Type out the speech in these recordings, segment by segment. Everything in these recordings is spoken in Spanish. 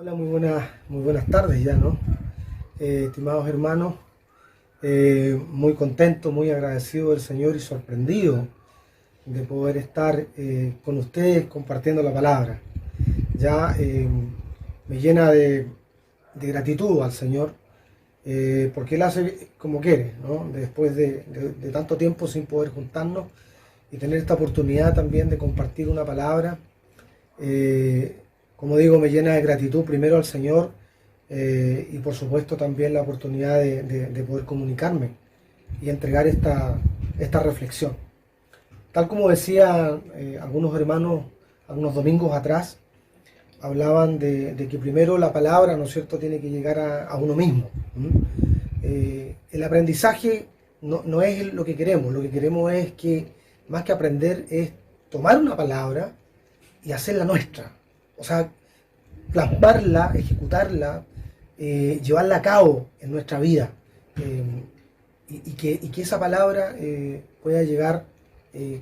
Hola, muy buenas tardes ya, ¿no? Estimados hermanos, muy contento, muy agradecido del Señor y sorprendido de poder estar con ustedes compartiendo la palabra. Ya me llena de gratitud al Señor, porque Él hace como quiere, ¿no? Después de tanto tiempo sin poder juntarnos y tener esta oportunidad también de compartir una palabra. Como digo, me llena de gratitud primero al Señor, y por supuesto también la oportunidad de poder comunicarme y entregar esta reflexión. Tal como decía algunos hermanos algunos domingos atrás, hablaban de que primero la palabra, ¿no es cierto?, tiene que llegar a uno mismo. El aprendizaje no es lo que queremos es que, más que aprender, es tomar una palabra y hacerla nuestra. O sea, plasmarla, ejecutarla, llevarla a cabo en nuestra vida. Y que esa palabra pueda llegar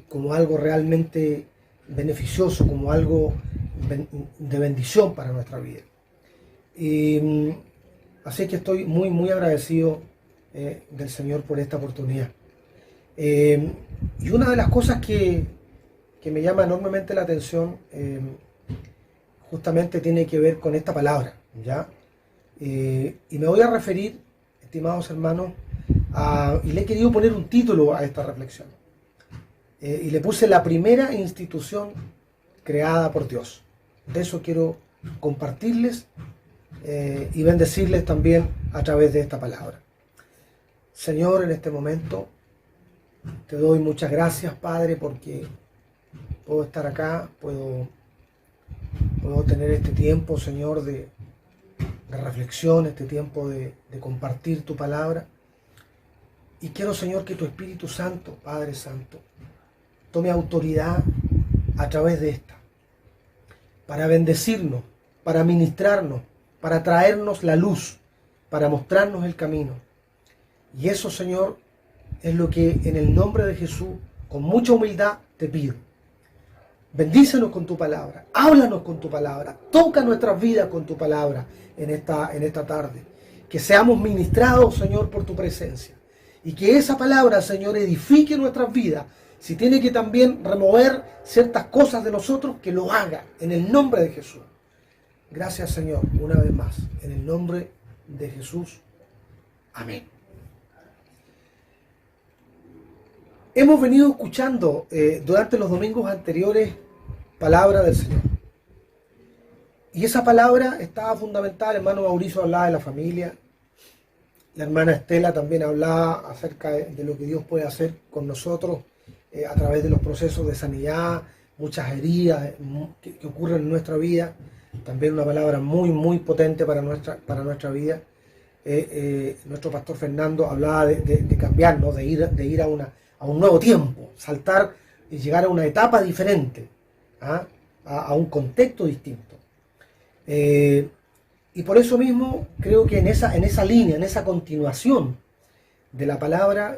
como algo realmente beneficioso, como algo de bendición para nuestra vida. Así que estoy muy agradecido del Señor por esta oportunidad. Y una de las cosas que me llama enormemente la atención justamente tiene que ver con esta palabra, ¿ya? Y me voy a referir, estimados hermanos, y le he querido poner un título a esta reflexión. Y le puse la primera institución creada por Dios. De eso quiero compartirles y bendecirles también a través de esta palabra. Señor, en este momento te doy muchas gracias, Padre, porque puedo estar acá, puedo tener este tiempo, Señor, de reflexión, este tiempo de compartir tu palabra. Y quiero, Señor, que tu Espíritu Santo, Padre Santo, tome autoridad a través de esta, para bendecirnos, para ministrarnos, para traernos la luz, para mostrarnos el camino. Y eso, Señor, es lo que en el nombre de Jesús, con mucha humildad, te pido. Bendícenos con tu palabra, háblanos con tu palabra, toca nuestras vidas con tu palabra en esta tarde. Que seamos ministrados, Señor, por tu presencia. Y que esa palabra, Señor, edifique nuestras vidas. Si tiene que también remover ciertas cosas de nosotros, que lo haga en el nombre de Jesús. Gracias, Señor, una vez más, en el nombre de Jesús. Amén. Hemos venido escuchando durante los domingos anteriores palabra del Señor. Y esa palabra estaba fundamental. El hermano Mauricio hablaba de la familia. La hermana Estela también hablaba acerca de lo que Dios puede hacer con nosotros a través de los procesos de sanidad, muchas heridas que ocurren en nuestra vida. También una palabra muy potente para nuestra vida. Nuestro pastor Fernando hablaba de cambiar, ¿no? de ir a un nuevo tiempo, saltar y llegar a una etapa diferente, a un contexto distinto. Y por eso mismo creo que en esa línea, en esa continuación de la palabra,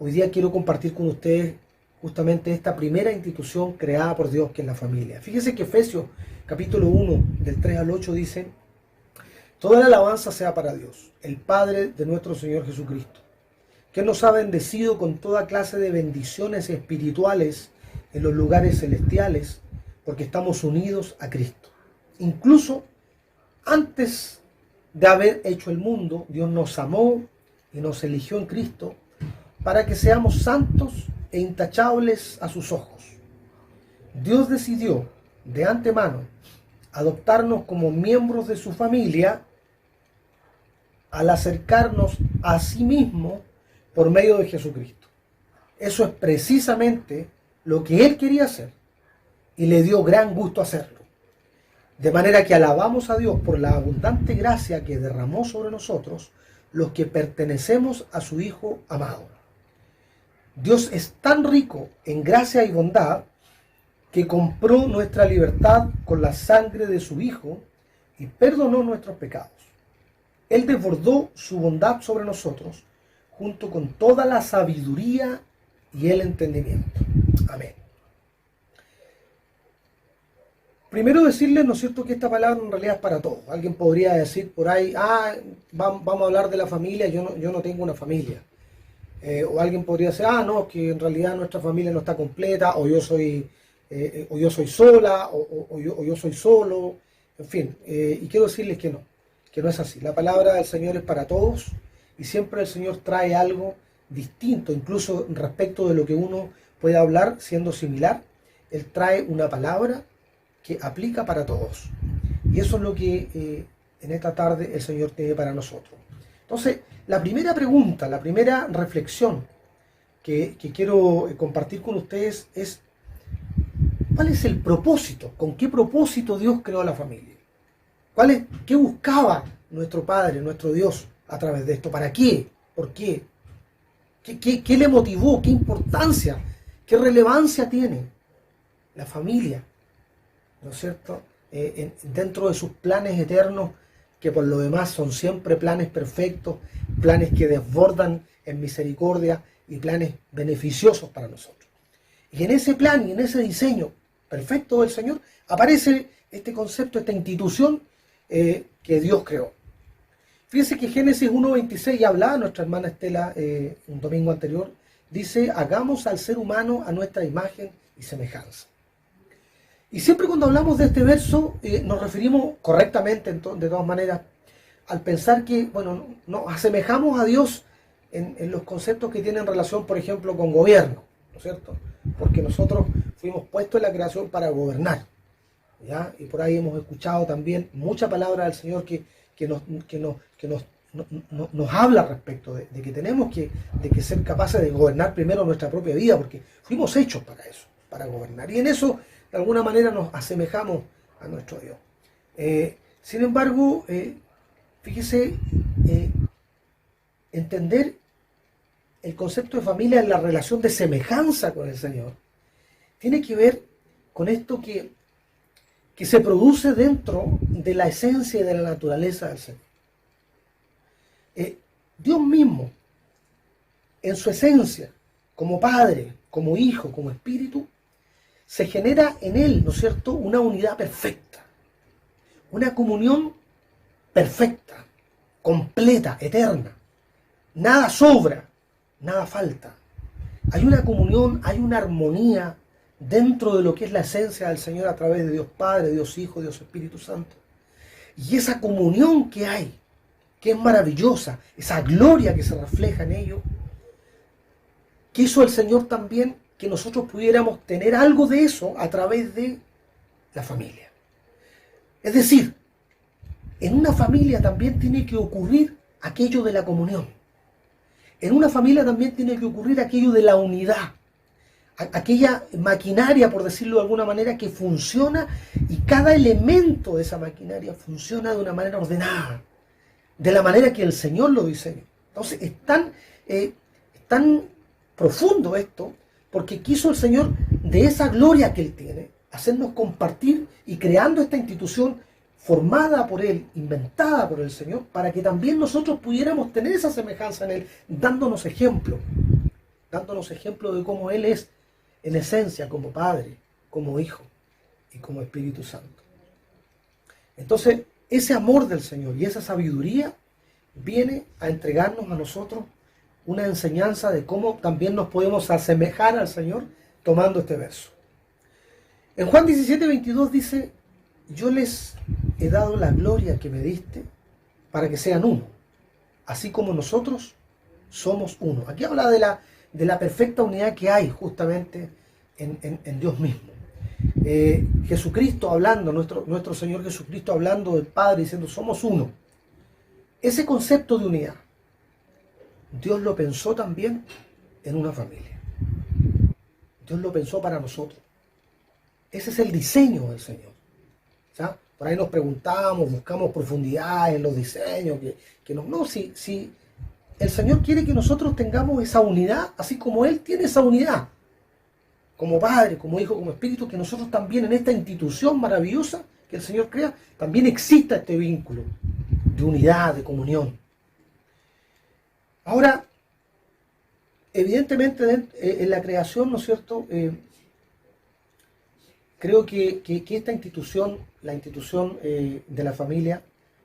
hoy día quiero compartir con ustedes justamente esta primera institución creada por Dios, que es la familia. Fíjense que Efesios capítulo 1, del 3 al 8 dice: toda la alabanza sea para Dios, el Padre de nuestro Señor Jesucristo, que nos ha bendecido con toda clase de bendiciones espirituales en los lugares celestiales, porque estamos unidos a Cristo. Incluso antes de haber hecho el mundo, Dios nos amó y nos eligió en Cristo para que seamos santos e intachables a sus ojos. Dios decidió de antemano adoptarnos como miembros de su familia al acercarnos a sí mismo por medio de Jesucristo. Eso es precisamente lo que Él quería hacer y le dio gran gusto hacerlo. De manera que alabamos a Dios por la abundante gracia que derramó sobre nosotros, los que pertenecemos a su Hijo amado. Dios es tan rico en gracia y bondad que compró nuestra libertad con la sangre de su Hijo y perdonó nuestros pecados. Él desbordó su bondad sobre nosotros junto con toda la sabiduría y el entendimiento. Amén. Primero decirles, ¿no es cierto?, que esta palabra en realidad es para todos. Alguien podría decir por ahí, vamos a hablar de la familia, yo no tengo una familia. O alguien podría decir, no, que en realidad nuestra familia no está completa, o yo soy sola, o yo soy solo, en fin. Y quiero decirles que no es así. La palabra del Señor es para todos y siempre el Señor trae algo distinto, incluso respecto de lo que uno puede hablar siendo similar. Él trae una palabra que aplica para todos. Y eso es lo que en esta tarde el Señor tiene para nosotros. Entonces, la primera pregunta, la primera reflexión que quiero compartir con ustedes es: ¿cuál es el propósito? ¿Con qué propósito Dios creó a la familia? ¿Qué buscaba nuestro Padre, nuestro Dios a través de esto? ¿Para qué? ¿Por qué? ¿Qué le motivó? ¿Qué importancia? ¿Qué relevancia tiene la familia? ¿No es cierto? Dentro de sus planes eternos, que por lo demás son siempre planes perfectos, planes que desbordan en misericordia y planes beneficiosos para nosotros. Y en ese plan y en ese diseño perfecto del Señor aparece este concepto, esta institución que Dios creó. Fíjense que Génesis 1:26, ya hablaba nuestra hermana Estela un domingo anterior, dice: hagamos al ser humano a nuestra imagen y semejanza. Y siempre cuando hablamos de este verso nos referimos correctamente, de todas maneras, al pensar que, bueno, nos asemejamos a Dios en los conceptos que tienen relación, por ejemplo, con gobierno, ¿no es cierto? Porque nosotros fuimos puestos en la creación para gobernar, ¿ya? Y por ahí hemos escuchado también mucha palabra del Señor que nos habla respecto de que tenemos que ser capaces de gobernar primero nuestra propia vida, porque fuimos hechos para eso, para gobernar. Y en eso, de alguna manera, nos asemejamos a nuestro Dios. Sin embargo, fíjese, entender el concepto de familia en la relación de semejanza con el Señor tiene que ver con esto que se produce dentro de la esencia y de la naturaleza del Señor. Dios mismo, en su esencia, como Padre, como Hijo, como Espíritu, se genera en Él, ¿no es cierto?, una unidad perfecta, una comunión perfecta, completa, eterna. Nada sobra, nada falta. Hay una comunión, hay una armonía dentro de lo que es la esencia del Señor a través de Dios Padre, Dios Hijo, Dios Espíritu Santo. Y esa comunión que hay, que es maravillosa, esa gloria que se refleja en ello, quiso el Señor también que nosotros pudiéramos tener algo de eso a través de la familia. Es decir, en una familia también tiene que ocurrir aquello de la comunión. En una familia también tiene que ocurrir aquello de la unidad. Aquella maquinaria, por decirlo de alguna manera, que funciona, y cada elemento de esa maquinaria funciona de una manera ordenada, de la manera que el Señor lo diseñó. Entonces es tan profundo esto, porque quiso el Señor, de esa gloria que Él tiene, hacernos compartir y creando esta institución formada por Él, inventada por el Señor, para que también nosotros pudiéramos tener esa semejanza en Él, dándonos ejemplo de cómo Él es en esencia, como Padre, como Hijo y como Espíritu Santo. Entonces, ese amor del Señor y esa sabiduría viene a entregarnos a nosotros una enseñanza de cómo también nos podemos asemejar al Señor tomando este verso. En Juan 17:22 dice: yo les he dado la gloria que me diste para que sean uno, así como nosotros somos uno. Aquí habla de la perfecta unidad que hay justamente en Dios mismo. Jesucristo hablando, nuestro Señor Jesucristo hablando del Padre, diciendo: somos uno. Ese concepto de unidad, Dios lo pensó también en una familia. Dios lo pensó para nosotros. Ese es el diseño del Señor. ¿Ya? Por ahí nos preguntamos, buscamos profundidad en los diseños, si el Señor quiere que nosotros tengamos esa unidad, así como Él tiene esa unidad, como Padre, como Hijo, como Espíritu, que nosotros también en esta institución maravillosa que el Señor crea, también exista este vínculo de unidad, de comunión. Ahora, evidentemente en la creación, ¿no es cierto?, creo que esta institución, la institución de la familia,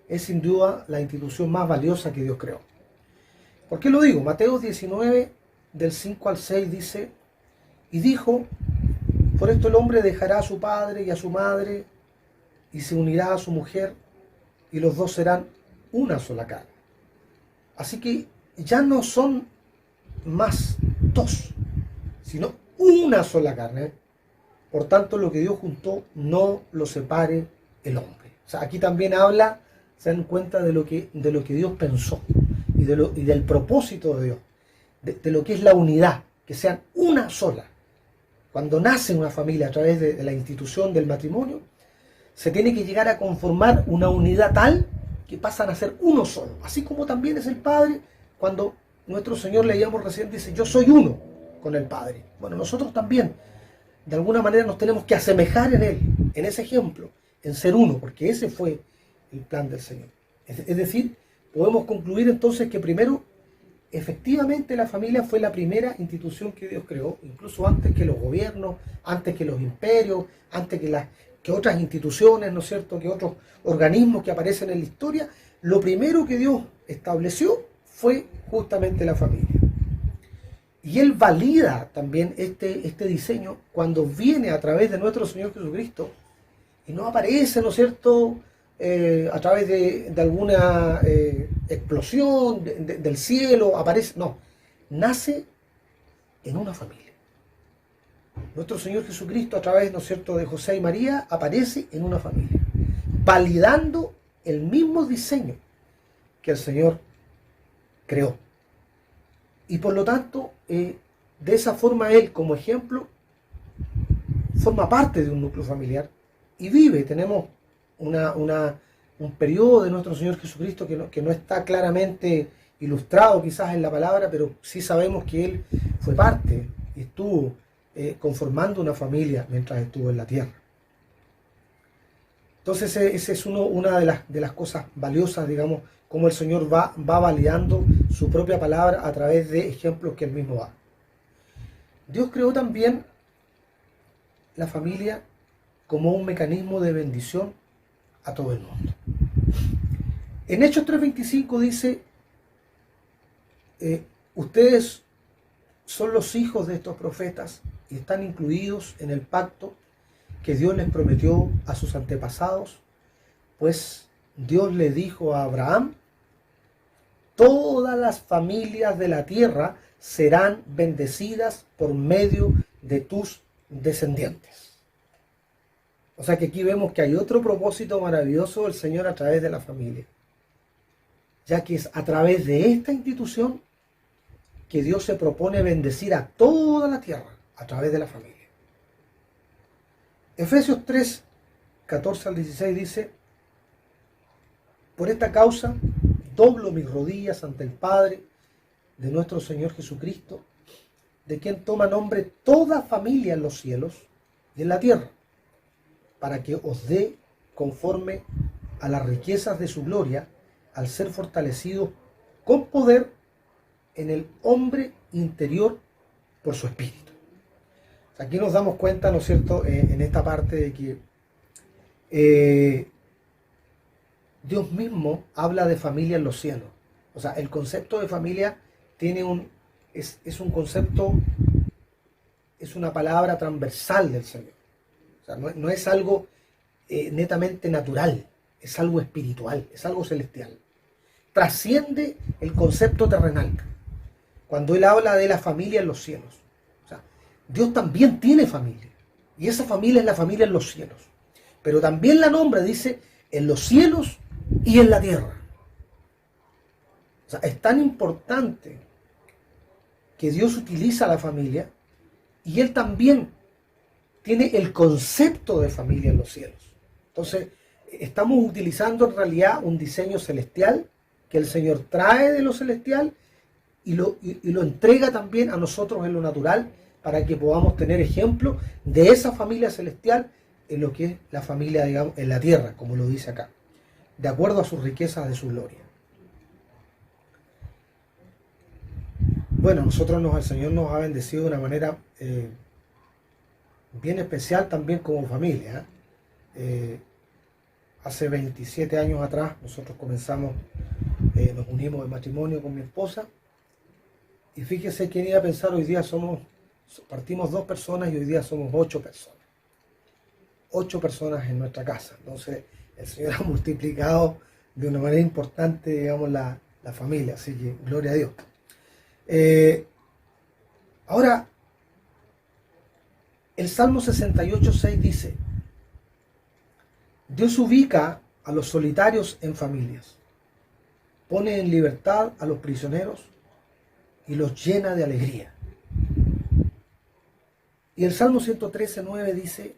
es sin duda la institución más valiosa que Dios creó. ¿Por qué lo digo? Mateo 19, del 5 al 6 dice, y dijo, por esto el hombre dejará a su padre y a su madre, y se unirá a su mujer, y los dos serán una sola carne. Así que ya no son más dos, sino una sola carne. Por tanto, lo que Dios juntó, no lo separe el hombre. O sea, aquí también habla, se dan cuenta de lo que Dios pensó y del propósito de Dios, de lo que es la unidad, que sean una sola. Cuando nace una familia a través de la institución del matrimonio, se tiene que llegar a conformar una unidad tal que pasan a ser uno solo. Así como también es el Padre, cuando nuestro Señor, leíamos recién, dice, yo soy uno con el Padre. Bueno, nosotros también, de alguna manera, nos tenemos que asemejar en Él, en ese ejemplo, en ser uno, porque ese fue el plan del Señor. Es decir, podemos concluir entonces que primero, efectivamente la familia fue la primera institución que Dios creó, incluso antes que los gobiernos, antes que los imperios, antes que otras instituciones, ¿no es cierto?, que otros organismos que aparecen en la historia. Lo primero que Dios estableció fue justamente la familia. Y Él valida también este diseño cuando viene a través de nuestro Señor Jesucristo y no aparece, ¿no es cierto?, a través de alguna explosión del cielo, aparece, no, nace en una familia. Nuestro Señor Jesucristo, a través, ¿no es cierto?, de José y María, aparece en una familia, validando el mismo diseño que el Señor creó. Y por lo tanto, de esa forma Él, como ejemplo, forma parte de un núcleo familiar y vive. Tenemos un periodo de nuestro Señor Jesucristo que no está claramente ilustrado quizás en la palabra, pero sí sabemos que Él fue parte y estuvo conformando una familia mientras estuvo en la tierra. Entonces esa es una de las cosas valiosas, digamos, cómo el Señor va validando su propia palabra a través de ejemplos que Él mismo da. Dios creó también la familia como un mecanismo de bendición a todo el mundo. En Hechos 3:25 dice, ustedes son los hijos de estos profetas y están incluidos en el pacto que Dios les prometió a sus antepasados, pues Dios le dijo a Abraham, todas las familias de la tierra serán bendecidas por medio de tus descendientes. O sea que aquí vemos que hay otro propósito maravilloso del Señor a través de la familia, ya que es a través de esta institución que Dios se propone bendecir a toda la tierra a través de la familia. Efesios 3, 14 al 16 dice, por esta causa doblo mis rodillas ante el Padre de nuestro Señor Jesucristo, de quien toma nombre toda familia en los cielos y en la tierra, para que os dé conforme a las riquezas de su gloria, al ser fortalecidos con poder en el hombre interior por su espíritu. Aquí nos damos cuenta, ¿no es cierto?, en esta parte de que Dios mismo habla de familia en los cielos. O sea, el concepto de familia es un concepto, es una palabra transversal del Señor. O sea, no es algo netamente natural, es algo espiritual, es algo celestial. Trasciende el concepto terrenal. Cuando Él habla de la familia en los cielos. O sea, Dios también tiene familia. Y esa familia es la familia en los cielos. Pero también la nombra, dice, en los cielos y en la tierra. O sea, es tan importante que Dios utiliza la familia y Él también tiene el concepto de familia en los cielos. Entonces, estamos utilizando en realidad un diseño celestial que el Señor trae de lo celestial y lo entrega también a nosotros en lo natural para que podamos tener ejemplo de esa familia celestial en lo que es la familia, digamos, en la tierra, como lo dice acá, de acuerdo a sus riquezas de su gloria. Bueno, el Señor nos ha bendecido de una manera bien especial también como familia. Hace 27 años atrás nosotros comenzamos, nos unimos en matrimonio con mi esposa, y fíjese quién iba a pensar, hoy día partimos 2 personas y hoy día somos 8 personas. 8 personas en nuestra casa. Entonces el Señor ha multiplicado de una manera importante, digamos, la familia, así que gloria a Dios. Ahora, el Salmo 68:6 dice: Dios ubica a los solitarios en familias, pone en libertad a los prisioneros y los llena de alegría. Y el Salmo 113:9 dice: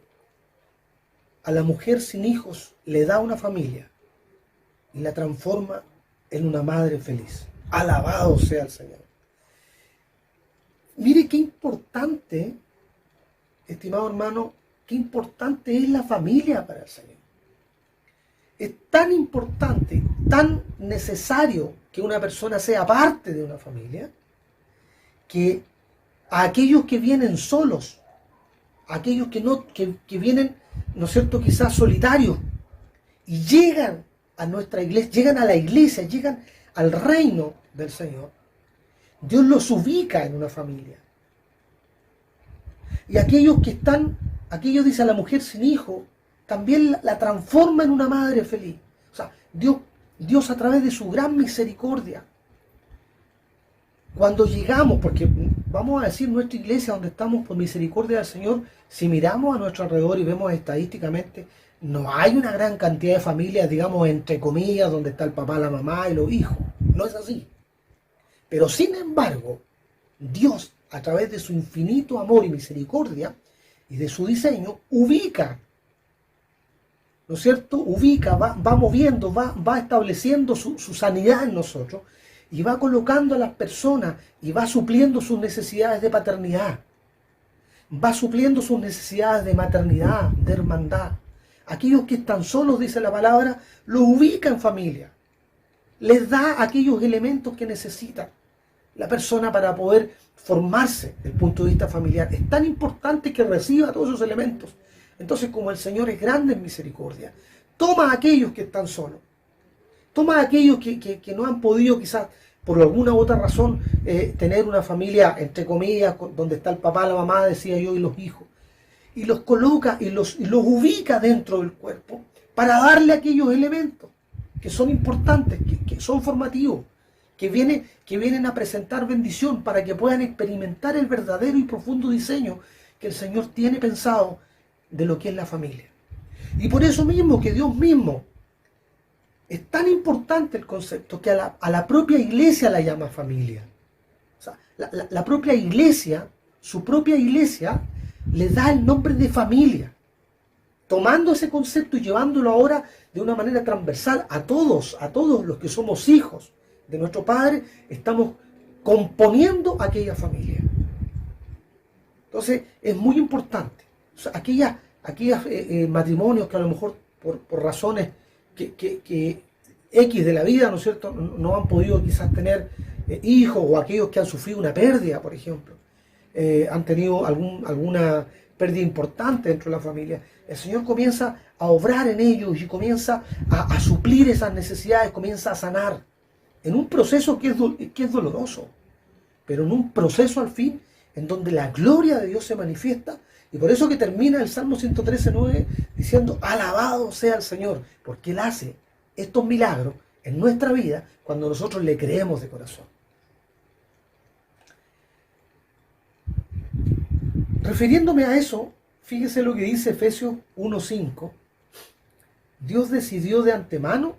a la mujer sin hijos le da una familia y la transforma en una madre feliz. Alabado sea el Señor. Mire qué importante, estimado hermano, qué importante es la familia para el Señor. Es tan importante, tan necesario que una persona sea parte de una familia, que a aquellos que vienen solos, a aquellos que vienen, ¿no es cierto?, quizás solitarios, y llegan a nuestra iglesia, llegan a la iglesia, llegan al reino del Señor, Dios los ubica en una familia. Y aquellos dice a la mujer sin hijo, también la transforma en una madre feliz. O sea, Dios a través de su gran misericordia, cuando llegamos, porque vamos a decir nuestra iglesia donde estamos por misericordia del Señor, si miramos a nuestro alrededor y vemos estadísticamente, no hay una gran cantidad de familias, digamos, entre comillas, donde está el papá, la mamá y los hijos. No es así. Pero sin embargo, Dios, a través de su infinito amor y misericordia y de su diseño, ubica, ¿no es cierto? Ubica, va moviendo, va estableciendo su sanidad en nosotros, y va colocando a las personas y va supliendo sus necesidades de paternidad, va supliendo sus necesidades de maternidad, de hermandad. Aquellos que están solos, dice la palabra, los ubica en familia, les da aquellos elementos que necesita la persona para poder formarse desde el punto de vista familiar. Es tan importante que reciba todos esos elementos. Entonces, como el Señor es grande en misericordia, toma a aquellos que están solos, toma a aquellos que no han podido quizás por alguna u otra razón tener una familia, entre comillas, donde está el papá, la mamá, decía yo, y los hijos, y los coloca y los ubica dentro del cuerpo para darle aquellos elementos que son importantes, que son formativos, que vienen a presentar bendición para que puedan experimentar el verdadero y profundo diseño que el Señor tiene pensado de lo que es la familia. Y por eso mismo que Dios mismo, es tan importante el concepto que a la propia iglesia la llama familia. O sea, la propia iglesia, su propia iglesia, le da el nombre de familia. Tomando ese concepto y llevándolo ahora de una manera transversal a todos los que somos hijos de nuestro Padre, estamos componiendo aquella familia. Entonces, es muy importante. O sea, aquellos matrimonios que a lo mejor por razones que X de la vida, ¿no es cierto?, no han podido quizás tener hijos, o aquellos que han sufrido una pérdida, por ejemplo, han tenido alguna pérdida importante dentro de la familia. El Señor comienza a obrar en ellos y comienza a suplir esas necesidades, comienza a sanar en un proceso que es doloroso, pero en un proceso al fin en donde la gloria de Dios se manifiesta. Y por eso que termina el Salmo 113:9 diciendo: alabado sea el Señor, porque Él hace estos milagros en nuestra vida cuando nosotros le creemos de corazón. Refiriéndome a eso, fíjese lo que dice Efesios 1:5. Dios decidió de antemano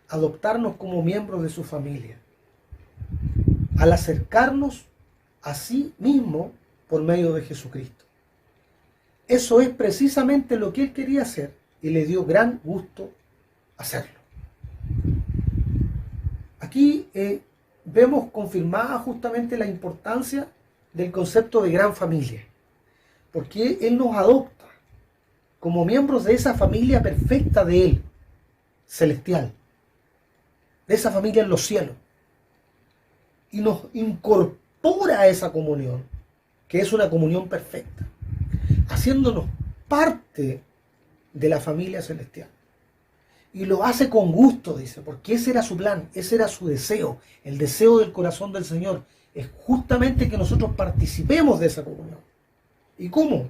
adoptarnos como miembros de su familia, al acercarnos a sí mismo por medio de Jesucristo. Eso es precisamente lo que Él quería hacer y le dio gran gusto hacerlo. Aquí vemos confirmada justamente la importancia del concepto de gran familia, porque Él nos adopta como miembros de esa familia perfecta de Él, celestial, de esa familia en los cielos, y nos incorpora a esa comunión, que es una comunión perfecta. haciéndonos parte de la familia celestial. Y lo hace con gusto, dice, porque ese era su plan, ese era su deseo. El deseo del corazón del Señor es justamente que nosotros participemos de esa comunión. ¿Y cómo?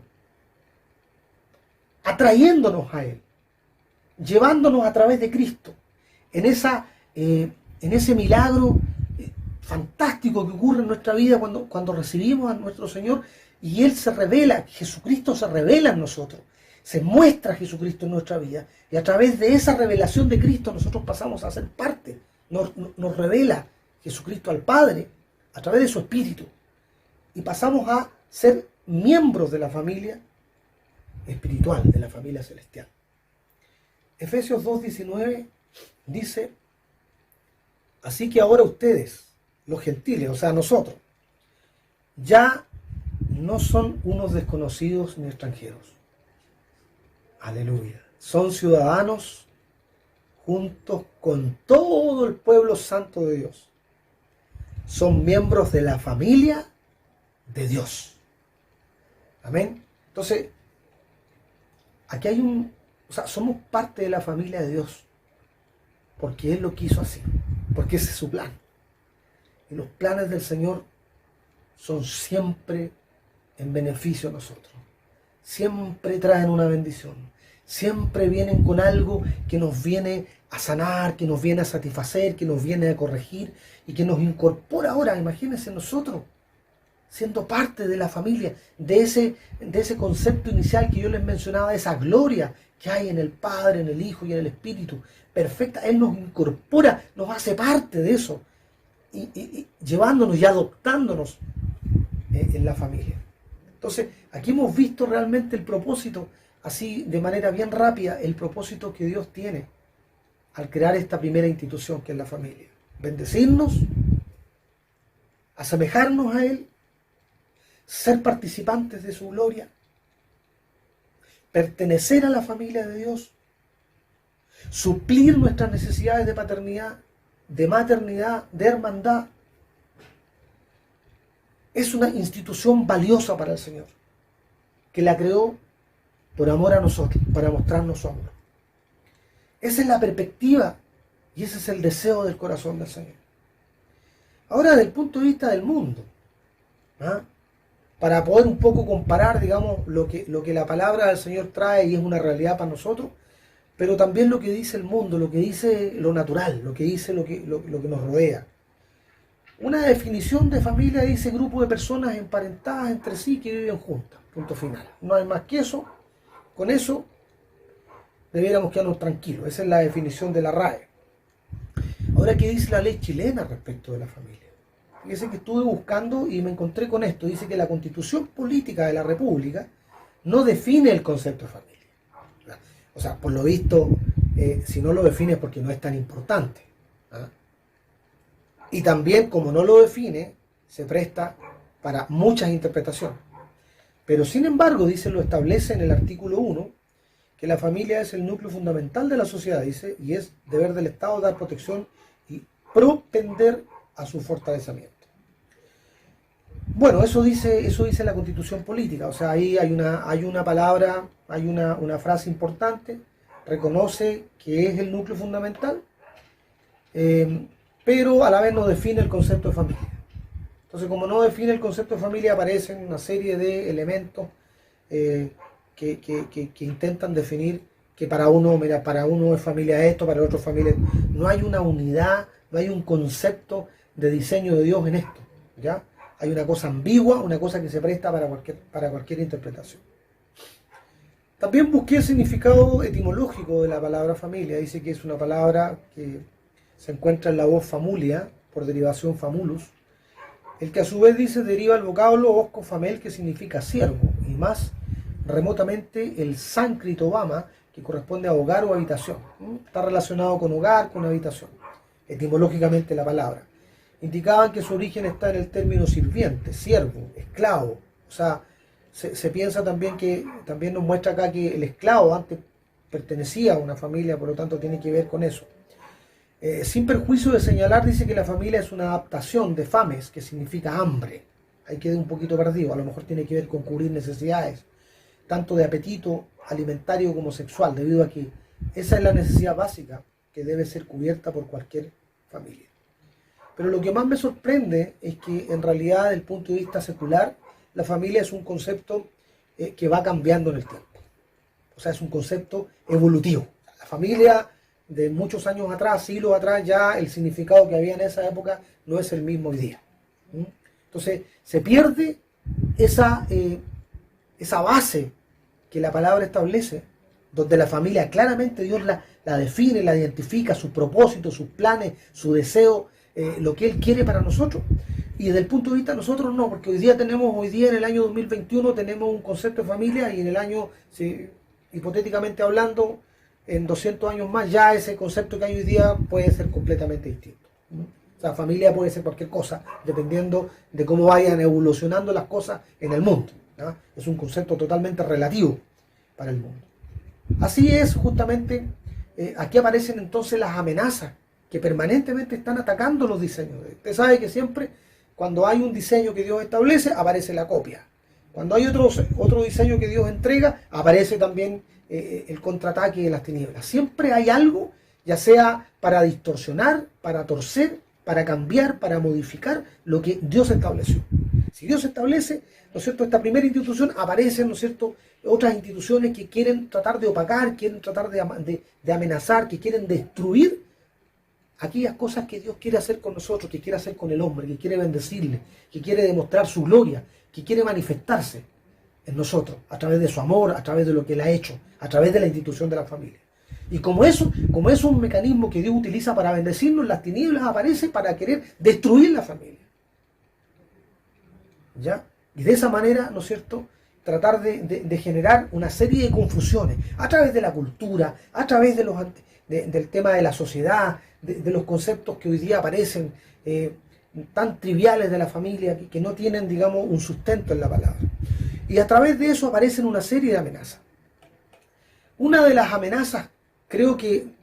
Atrayéndonos a Él, llevándonos a través de Cristo, en ese milagro fantástico que ocurre en nuestra vida cuando recibimos a nuestro Señor y Él se revela, Jesucristo se revela en nosotros, se muestra Jesucristo en nuestra vida y a través de esa revelación de Cristo nosotros pasamos a ser parte, nos revela Jesucristo al Padre a través de su Espíritu y pasamos a ser miembros de la familia espiritual, de la familia celestial. Efesios 2:19 dice: así que ahora ustedes, los gentiles, o sea nosotros, ya no son unos desconocidos ni extranjeros. Aleluya. Son ciudadanos juntos con todo el pueblo santo de Dios. Son miembros de la familia de Dios. Amén. Entonces, aquí hay somos parte de la familia de Dios. Porque Él lo quiso así. Porque ese es su plan. Y los planes del Señor son siempre en beneficio a nosotros. Siempre traen una bendición. Siempre vienen con algo que nos viene a sanar, que nos viene a satisfacer, que nos viene a corregir y que nos incorpora ahora. Imagínense nosotros siendo parte de la familia, de ese concepto inicial que yo les mencionaba, de esa gloria que hay en el Padre, en el Hijo y en el Espíritu. Perfecta, Él nos incorpora, nos hace parte de eso, y llevándonos y adoptándonos en la familia. Entonces, aquí hemos visto realmente el propósito, así de manera bien rápida, el propósito que Dios tiene al crear esta primera institución que es la familia. Bendecirnos, asemejarnos a Él, ser participantes de su gloria, pertenecer a la familia de Dios, suplir nuestras necesidades de paternidad, de maternidad, de hermandad. Es una institución valiosa para el Señor, que la creó por amor a nosotros, para mostrarnos su amor. Esa es la perspectiva y ese es el deseo del corazón del Señor. Ahora, desde el punto de vista del mundo, para poder un poco comparar, digamos, lo que la palabra del Señor trae y es una realidad para nosotros, pero también lo que dice el mundo, lo que dice lo natural, lo que dice lo que nos rodea. Una definición de familia dice grupo de personas emparentadas entre sí que viven juntas, punto final. No hay más que eso. Con eso debiéramos quedarnos tranquilos. Esa es la definición de la RAE. Ahora, ¿qué dice la ley chilena respecto de la familia? Fíjense que estuve buscando y me encontré con esto. Dice que la Constitución Política de la República no define el concepto de familia. O sea, por lo visto, si no lo define es porque no es tan importante. Y también, como no lo define, se presta para muchas interpretaciones. Pero sin embargo, dice, lo establece en el artículo 1, que la familia es el núcleo fundamental de la sociedad, dice, y es deber del Estado dar protección y propender a su fortalecimiento. Bueno, eso dice la Constitución Política. O sea, ahí hay una palabra, hay una frase importante, reconoce que es el núcleo fundamental, pero a la vez no define el concepto de familia. Entonces, como no define el concepto de familia, aparecen una serie de elementos que intentan definir que para uno es familia esto, para el otro familia. No hay una unidad, no hay un concepto de diseño de Dios en esto, ¿ya? Hay una cosa ambigua, una cosa que se presta para cualquier interpretación. También busqué el significado etimológico de la palabra familia. Dice que es una palabra que se encuentra en la voz famulia, por derivación famulus, el que a su vez dice deriva el vocablo osco famel, que significa siervo, y más remotamente el sánscrito vama, que corresponde a hogar o habitación. Está relacionado con hogar, con habitación, etimológicamente la palabra. Indicaban que su origen está en el término sirviente, siervo, esclavo. O sea, se piensa también que, también nos muestra acá que el esclavo antes pertenecía a una familia, por lo tanto tiene que ver con eso. Sin perjuicio de señalar, dice que la familia es una adaptación de fames, que significa hambre. Ahí quedé un poquito perdido, a lo mejor tiene que ver con cubrir necesidades. tanto de apetito alimentario como sexual, debido a que esa es la necesidad básica que debe ser cubierta por cualquier familia. Pero lo que más me sorprende es que en realidad desde el punto de vista secular, la familia es un concepto que va cambiando en el tiempo. O sea, es un concepto evolutivo. La familia de muchos años atrás, siglos atrás, ya el significado que había en esa época no es el mismo hoy día. Entonces, se pierde esa base que la palabra establece, donde la familia claramente Dios la define, la identifica, sus propósitos, sus planes, su deseo, lo que Él quiere para nosotros. Y desde el punto de vista de nosotros no, porque hoy día en el año 2021 tenemos un concepto de familia, y en el año, hipotéticamente hablando, en 200 años más ya ese concepto que hay hoy día puede ser completamente distinto. O sea, familia puede ser cualquier cosa, dependiendo de cómo vayan evolucionando las cosas en el mundo, ¿no? Es un concepto totalmente relativo para el mundo. Así es, justamente, aquí aparecen entonces las amenazas que permanentemente están atacando los diseños. Usted sabe que siempre, cuando hay un diseño que Dios establece, aparece la copia. Cuando hay otro diseño que Dios entrega, aparece también el contraataque de las tinieblas. Siempre hay algo, ya sea para distorsionar, para torcer, para cambiar, para modificar lo que Dios estableció. Si Dios establece, ¿no es cierto?, esta primera institución, aparecen, ¿no es cierto?, otras instituciones que quieren tratar de opacar, quieren tratar de amenazar, que quieren destruir aquellas cosas que Dios quiere hacer con nosotros, que quiere hacer con el hombre, que quiere bendecirle, que quiere demostrar su gloria, que quiere manifestarse en nosotros, a través de su amor, a través de lo que Él ha hecho, a través de la institución de la familia. Y como es un mecanismo que Dios utiliza para bendecirnos, las tinieblas aparecen para querer destruir la familia. ¿Ya? Y de esa manera, ¿no es cierto?, tratar de generar una serie de confusiones a través de la cultura, a través del tema de la sociedad, de los conceptos que hoy día aparecen tan triviales de la familia, que no tienen, digamos, un sustento en la palabra. Y a través de eso aparecen una serie de amenazas. Una de las amenazas, creo que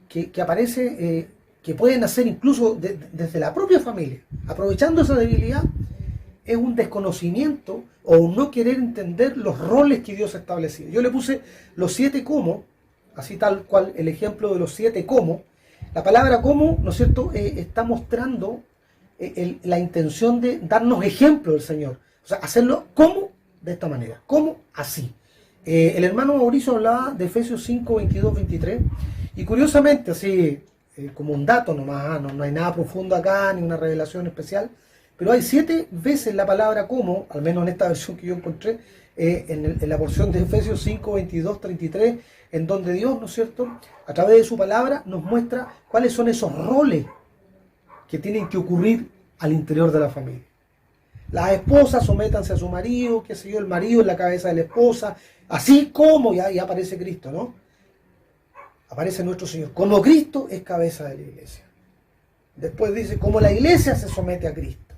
aparece, que pueden nacer incluso desde la propia familia, aprovechando esa debilidad, es un desconocimiento o un no querer entender los roles que Dios ha establecido. Yo le puse los 7 cómo, así tal cual el ejemplo de los 7 cómo. La palabra cómo, ¿no es cierto?, está mostrando la intención de darnos ejemplo del Señor. O sea, hacerlo cómo, de esta manera, cómo, así. El hermano Mauricio hablaba de Efesios 5, 22, 23, y curiosamente, así como un dato nomás, no hay nada profundo acá, ni una revelación especial, pero hay 7 veces la palabra como, al menos en esta versión que yo encontré, en la porción de Efesios 5, 22, 33, en donde Dios, ¿no es cierto?, a través de su palabra nos muestra cuáles son esos roles que tienen que ocurrir al interior de la familia. Las esposas sométanse a su marido, qué sé yo, el marido es la cabeza de la esposa, así como, ya aparece Cristo, ¿no? Aparece nuestro Señor, como Cristo es cabeza de la iglesia. Después dice, como la iglesia se somete a Cristo,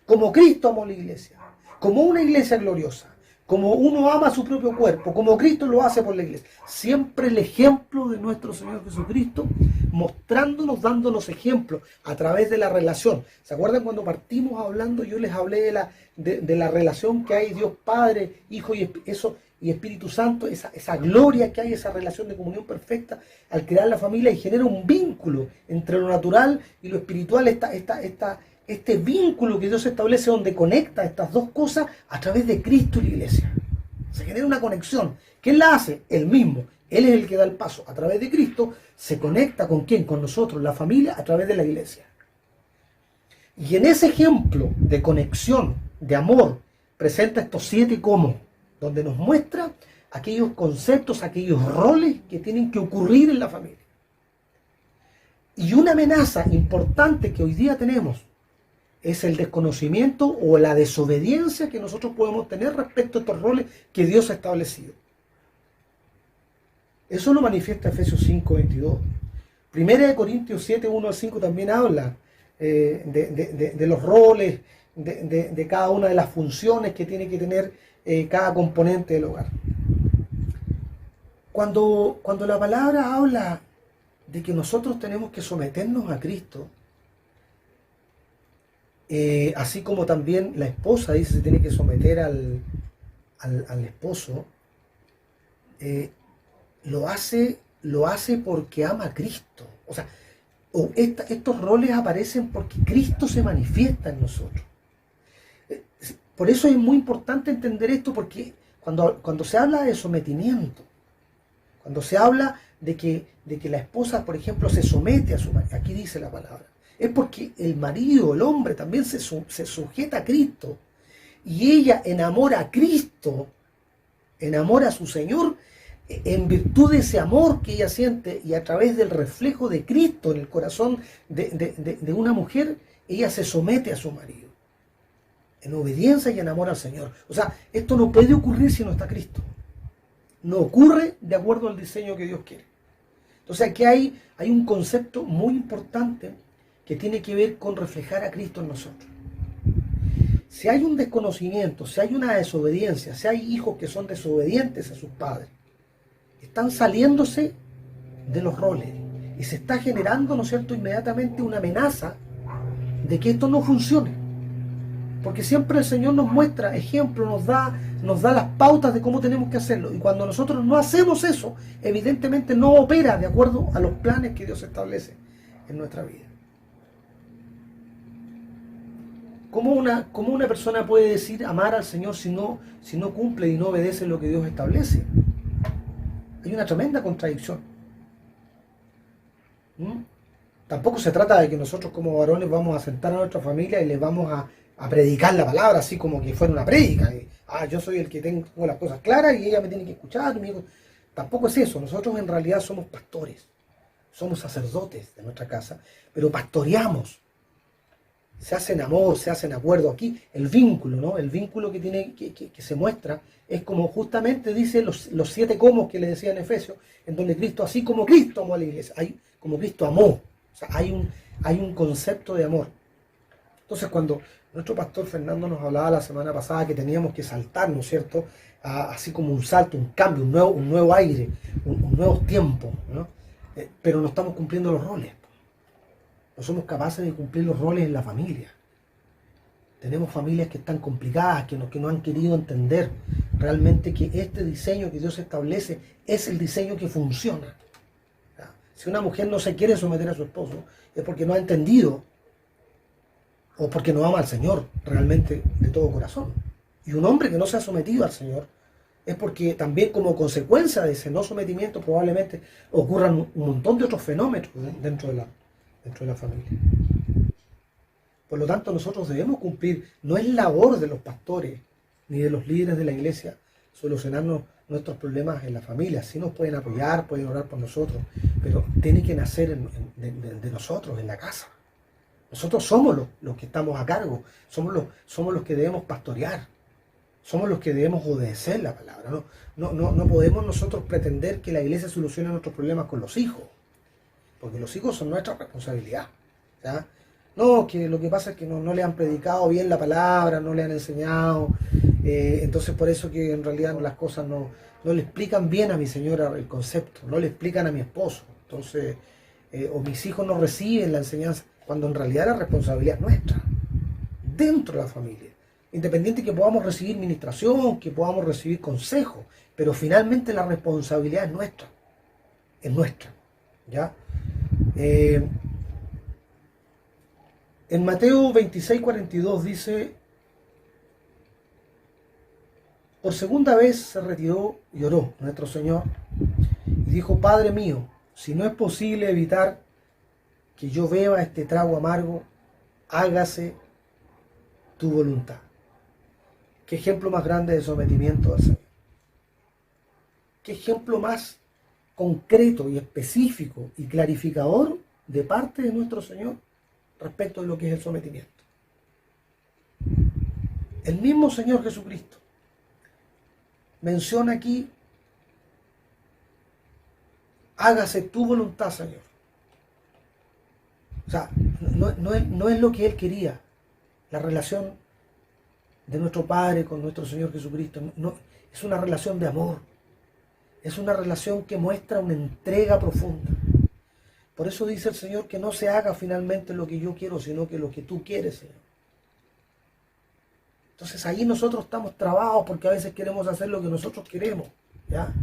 como Cristo amó la iglesia, como una iglesia gloriosa, como uno ama su propio cuerpo, como Cristo lo hace por la iglesia. Siempre el ejemplo de nuestro Señor Jesucristo, mostrándonos, dándonos ejemplos a través de la relación. ¿Se acuerdan cuando partimos hablando? Yo les hablé de la relación que hay Dios Padre, Hijo y Espíritu Santo, esa gloria que hay, esa relación de comunión perfecta al crear la familia, y genera un vínculo entre lo natural y lo espiritual, este vínculo que Dios establece, donde conecta estas dos cosas a través de Cristo y la iglesia. Se genera una conexión. ¿Quién la hace? Él mismo. Él es el que da el paso. A través de Cristo se conecta ¿con quién? Con nosotros, la familia, a través de la iglesia. Y en ese ejemplo de conexión, de amor, presenta estos 7 cómo, donde nos muestra aquellos conceptos, aquellos roles que tienen que ocurrir en la familia. Y una amenaza importante que hoy día tenemos es el desconocimiento o la desobediencia que nosotros podemos tener respecto a estos roles que Dios ha establecido. Eso lo manifiesta Efesios 5, 22. Primera de Corintios 7, 1 al 5 también habla de los roles, de cada una de las funciones que tiene que tener cada componente del hogar. Cuando la palabra habla de que nosotros tenemos que someternos a Cristo, así como también la esposa dice se tiene que someter al esposo, eh, lo hace porque ama a Cristo. O sea, estos roles aparecen porque Cristo se manifiesta en nosotros. Por eso es muy importante entender esto, porque cuando se habla de sometimiento, cuando se habla de que la esposa, por ejemplo, se somete a su marido, aquí dice la palabra, es porque el marido, el hombre, también se sujeta a Cristo. Y ella enamora a Cristo, enamora a su Señor, en virtud de ese amor que ella siente y a través del reflejo de Cristo en el corazón de una mujer, ella se somete a su marido, en obediencia y en amor al Señor. O sea, esto no puede ocurrir si no está Cristo. No ocurre de acuerdo al diseño que Dios quiere. Entonces aquí hay un concepto muy importante que tiene que ver con reflejar a Cristo en nosotros. Si hay un desconocimiento, si hay una desobediencia, si hay hijos que son desobedientes a sus padres, están saliéndose de los roles y se está generando, ¿no es cierto?, inmediatamente una amenaza de que esto no funcione. Porque siempre el Señor nos muestra ejemplos, nos da las pautas de cómo tenemos que hacerlo. Y cuando nosotros no hacemos eso, evidentemente no opera de acuerdo a los planes que Dios establece en nuestra vida. ¿Cómo una persona puede decir amar al Señor si no cumple y no obedece lo que Dios establece? Hay una tremenda contradicción. Tampoco se trata de que nosotros como varones vamos a sentar a nuestra familia y les vamos a predicar la palabra así como que fuera una prédica. Yo soy el que tengo las cosas claras y ella me tiene que escuchar. Tampoco es eso. Nosotros en realidad somos pastores, somos sacerdotes de nuestra casa, pero pastoreamos. Se hace en amor, se hace en acuerdo. Aquí el vínculo, ¿no? El vínculo que se muestra es como justamente dice los 7 comos que le decía en Efesios, en donde Cristo, así como Cristo amó a la iglesia, como Cristo amó. O sea, hay un concepto de amor. Entonces, cuando nuestro pastor Fernando nos hablaba la semana pasada que teníamos que saltar, ¿no es cierto?, así como un salto, un cambio, un nuevo aire, un nuevo tiempo, ¿no? Pero no estamos cumpliendo los roles. No somos capaces de cumplir los roles en la familia. Tenemos familias que están complicadas, que no han querido entender realmente que este diseño que Dios establece es el diseño que funciona. Si una mujer no se quiere someter a su esposo, es porque no ha entendido o porque no ama al Señor realmente de todo corazón. Y un hombre que no se ha sometido al Señor es porque también como consecuencia de ese no sometimiento probablemente ocurran un montón de otros fenómenos dentro de la familia. Por lo tanto, nosotros debemos cumplir, no es labor de los pastores ni de los líderes de la iglesia solucionarnos nuestros problemas en la familia. Sí nos pueden apoyar, pueden orar por nosotros, pero tiene que nacer de nosotros, en la casa. Nosotros somos los que estamos a cargo, somos los que debemos pastorear, somos los que debemos obedecer la palabra. No podemos nosotros pretender que la iglesia solucione nuestros problemas con los hijos, porque los hijos son nuestra responsabilidad. ¿Ya? No, que lo que pasa es que no le han predicado bien la palabra, no le han enseñado, entonces por eso que en realidad las cosas no le explican bien a mi señora el concepto, no le explican a mi esposo, entonces, o mis hijos no reciben la enseñanza, cuando en realidad la responsabilidad es nuestra, dentro de la familia, independiente que podamos recibir ministración, que podamos recibir consejo, pero finalmente la responsabilidad es nuestra, ¿ya? En Mateo 26:42 dice: por segunda vez se retiró y oró nuestro Señor y dijo: Padre mío, si no es posible evitar que yo beba este trago amargo, hágase tu voluntad. Qué ejemplo más grande de sometimiento al Señor. Qué ejemplo más concreto y específico y clarificador de parte de nuestro Señor respecto de lo que es el sometimiento. El mismo Señor Jesucristo menciona aquí: hágase tu voluntad, Señor. O sea, no es lo que Él quería. La relación de nuestro Padre con nuestro Señor Jesucristo es una relación de amor. Es una relación que muestra una entrega profunda. Por eso dice el Señor que no se haga finalmente lo que yo quiero, sino que lo que tú quieres, Señor. Entonces ahí nosotros estamos trabados porque a veces queremos hacer lo que nosotros queremos, ¿ya?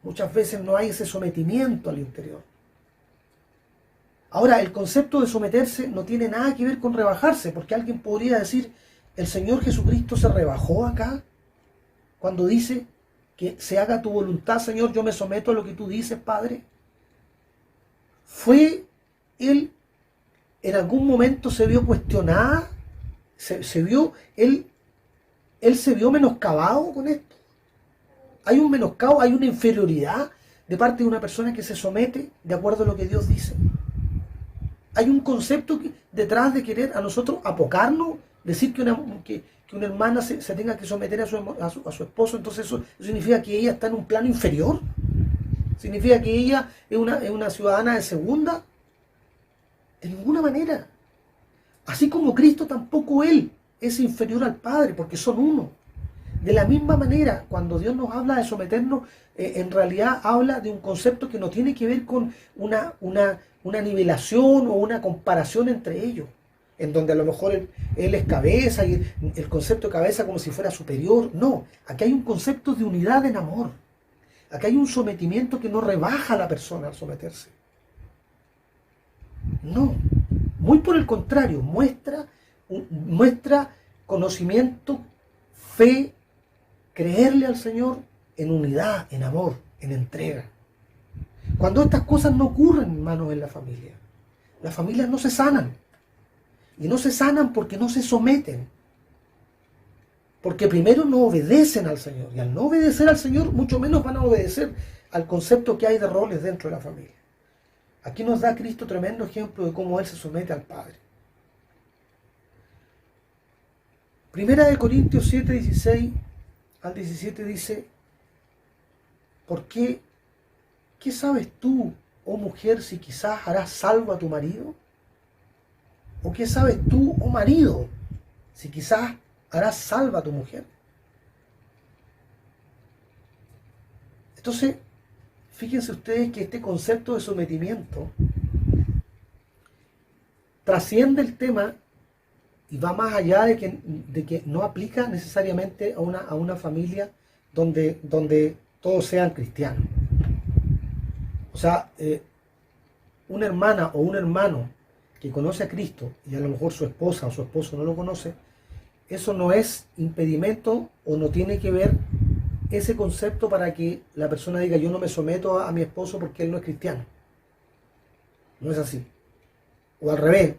Muchas veces no hay ese sometimiento al interior. Ahora, el concepto de someterse no tiene nada que ver con rebajarse, porque alguien podría decir, el Señor Jesucristo se rebajó acá cuando dice que se haga tu voluntad, Señor, yo me someto a lo que tú dices, Padre. ¿Fue Él, en algún momento se vio cuestionada? Él se vio menoscabado con esto? ¿Hay un menoscabo, hay una inferioridad de parte de una persona que se somete de acuerdo a lo que Dios dice? Hay un concepto detrás de querer a nosotros apocarnos, decir que una hermana se tenga que someter a su esposo, entonces eso significa que ella está en un plano inferior, significa que ella es una ciudadana de segunda. De ninguna manera. Así como Cristo, tampoco Él es inferior al Padre, porque son uno. De la misma manera, cuando Dios nos habla de someternos, en realidad habla de un concepto que no tiene que ver con una nivelación o una comparación entre ellos, en donde a lo mejor él es cabeza y el concepto de cabeza como si fuera superior. No, aquí hay un concepto de unidad en amor. Aquí hay un sometimiento que no rebaja a la persona al someterse. No, muy por el contrario, muestra conocimiento, fe, creerle al Señor en unidad, en amor, en entrega. Cuando estas cosas no ocurren, hermanos, en la familia, las familias no se sanan. Y no se sanan porque no se someten. Porque primero no obedecen al Señor. Y al no obedecer al Señor, mucho menos van a obedecer al concepto que hay de roles dentro de la familia. Aquí nos da Cristo tremendo ejemplo de cómo Él se somete al Padre. Primera de Corintios 7, 16 al 17 dice, ¿por qué? ¿Qué sabes tú, oh mujer, si quizás harás salvo a tu marido? ¿O qué sabes tú, oh marido, si quizás harás salva a tu mujer? Entonces, fíjense ustedes que este concepto de sometimiento trasciende el tema y va más allá de que no aplica necesariamente a una familia donde todos sean cristianos. O sea, una hermana o un hermano que conoce a Cristo y a lo mejor su esposa o su esposo no lo conoce, eso no es impedimento o no tiene que ver ese concepto para que la persona diga yo no me someto a mi esposo porque él no es cristiano. No es así. O al revés,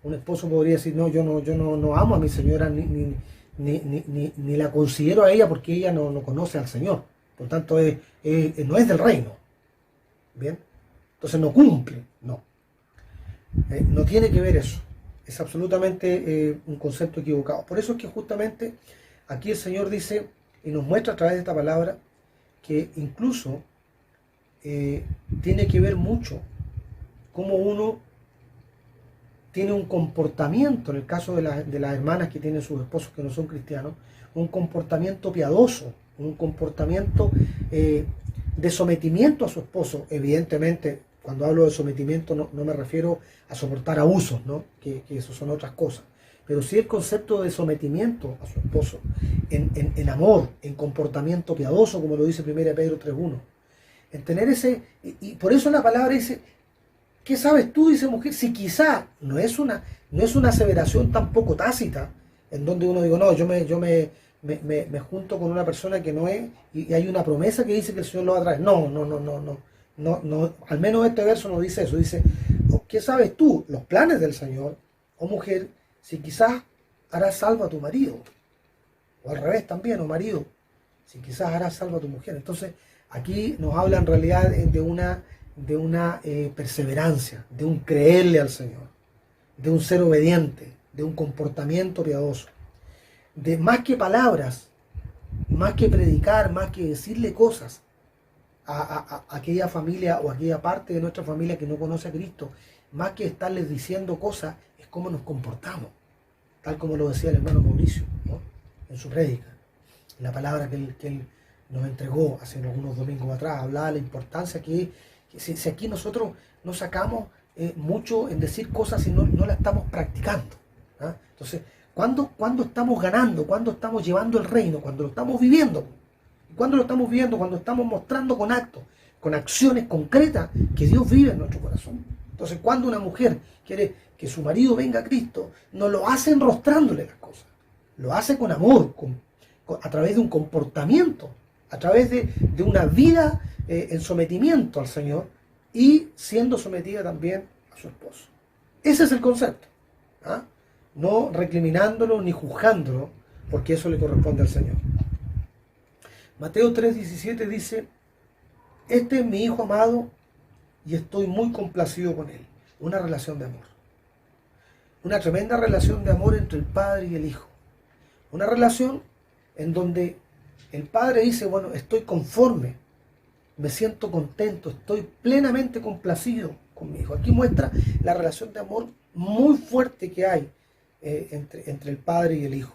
un esposo podría decir no, yo no amo a mi señora ni la considero a ella porque ella no conoce al Señor. Por tanto, no es del reino. ¿Bien? Entonces no cumple. No. No tiene que ver eso. Es absolutamente un concepto equivocado. Por eso es que justamente aquí el Señor dice y nos muestra a través de esta palabra que incluso tiene que ver mucho cómo uno tiene un comportamiento, en el caso de las hermanas que tienen sus esposos que no son cristianos, un comportamiento piadoso, un comportamiento de sometimiento a su esposo. Evidentemente, cuando hablo de sometimiento no me refiero a soportar abusos, ¿no? que eso son otras cosas. Pero sí el concepto de sometimiento a su esposo, en amor, en comportamiento piadoso, como lo dice 1 Pedro 3.1. En tener ese, y por eso la palabra dice, ¿qué sabes tú, dice mujer? Si quizá no es una aseveración tampoco tácita, en donde uno digo, no, yo me junto con una persona que no es, y hay una promesa que dice que el Señor lo va a traer. No, al menos este verso no dice eso. Dice, ¿qué sabes tú? Los planes del Señor, oh mujer, si quizás harás salvo a tu marido. O al revés también, oh marido, si quizás harás salvo a tu mujer. Entonces, aquí nos habla en realidad de una perseverancia, de un creerle al Señor, de un ser obediente, de un comportamiento piadoso. De más que palabras, más que predicar, más que decirle cosas a aquella familia o a aquella parte de nuestra familia que no conoce a Cristo, más que estarles diciendo cosas, es cómo nos comportamos, tal como lo decía el hermano Mauricio, ¿no? En su prédica. La palabra que él nos entregó hace algunos domingos atrás, hablaba de la importancia que si aquí nosotros no sacamos mucho en decir cosas y no la estamos practicando. ¿Ah? Entonces, ¿cuándo estamos ganando? ¿Cuándo estamos llevando el reino? Cuando lo estamos viviendo. ¿Y cuándo lo estamos viendo? Cuando estamos mostrando con actos, con acciones concretas que Dios vive en nuestro corazón. Entonces, cuando una mujer quiere que su marido venga a Cristo, no lo hace enrostrándole las cosas. Lo hace con amor, a través de un comportamiento, a través de una vida en sometimiento al Señor y siendo sometida también a su esposo. Ese es el concepto. ¿Ah? No recriminándolo ni juzgándolo, porque eso le corresponde al Señor. Mateo 3:17 dice: este es mi hijo amado y estoy muy complacido con él. Una relación de amor. Una tremenda relación de amor entre el Padre y el Hijo. Una relación en donde el Padre dice: bueno, estoy conforme, me siento contento, estoy plenamente complacido con mi hijo. Aquí muestra la relación de amor muy fuerte que hay entre el Padre y el Hijo.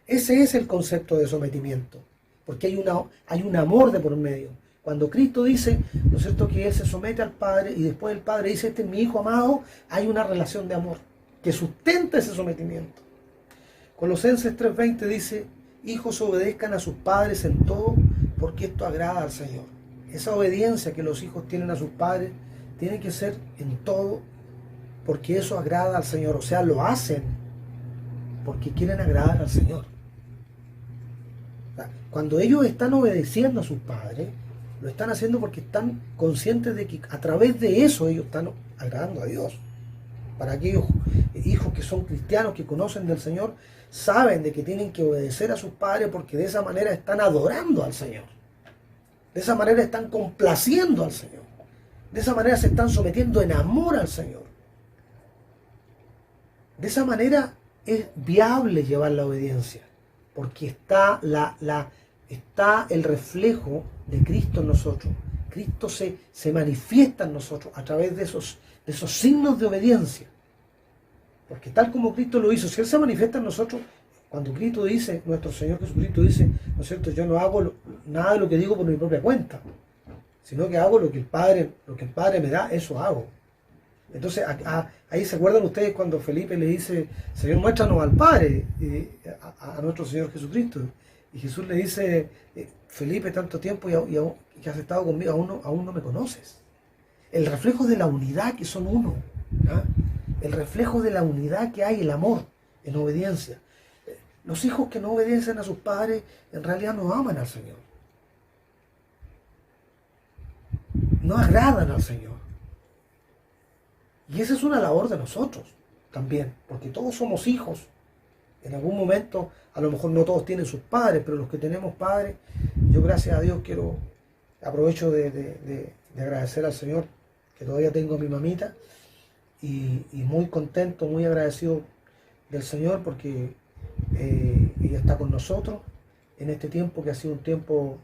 Ese es el concepto de sometimiento, porque hay un amor de por medio. Cuando Cristo dice, ¿no es cierto?, que Él se somete al Padre y después el Padre dice: este es mi Hijo amado, hay una relación de amor que sustenta ese sometimiento. Colosenses 3:20 dice: hijos, obedezcan a sus padres en todo, porque esto agrada al Señor. Esa obediencia que los hijos tienen a sus padres tiene que ser en todo, porque eso agrada al Señor. O sea, lo hacen porque quieren agradar al Señor. O sea, cuando ellos están obedeciendo a sus padres, lo están haciendo porque están conscientes de que a través de eso ellos están agradando a Dios. Para aquellos hijos que son cristianos, que conocen del Señor, saben de que tienen que obedecer a sus padres porque de esa manera están adorando al Señor. De esa manera están complaciendo al Señor. De esa manera se están sometiendo en amor al Señor. De esa manera es viable llevar la obediencia, porque está el reflejo de Cristo en nosotros. Cristo se manifiesta en nosotros a través de esos signos de obediencia. Porque tal como Cristo lo hizo, si Él se manifiesta en nosotros, cuando Cristo dice, nuestro Señor Jesucristo dice, ¿no es cierto?, yo no hago nada de lo que digo por mi propia cuenta, sino que hago lo que el Padre me da, eso hago. Entonces, ahí se acuerdan ustedes cuando Felipe le dice: Señor, muéstranos al Padre, a nuestro Señor Jesucristo. Y Jesús le dice: Felipe, tanto tiempo y que has estado conmigo, aún no me conoces. El reflejo de la unidad que son uno. ¿Ah? El reflejo de la unidad que hay, el amor en obediencia. Los hijos que no obedecen a sus padres en realidad no aman al Señor. No agradan al Señor. Y esa es una labor de nosotros también, porque todos somos hijos. En algún momento, a lo mejor no todos tienen sus padres, pero los que tenemos padres, yo gracias a Dios aprovecho de agradecer al Señor que todavía tengo a mi mamita, y muy contento, muy agradecido del Señor porque ella está con nosotros en este tiempo que ha sido un tiempo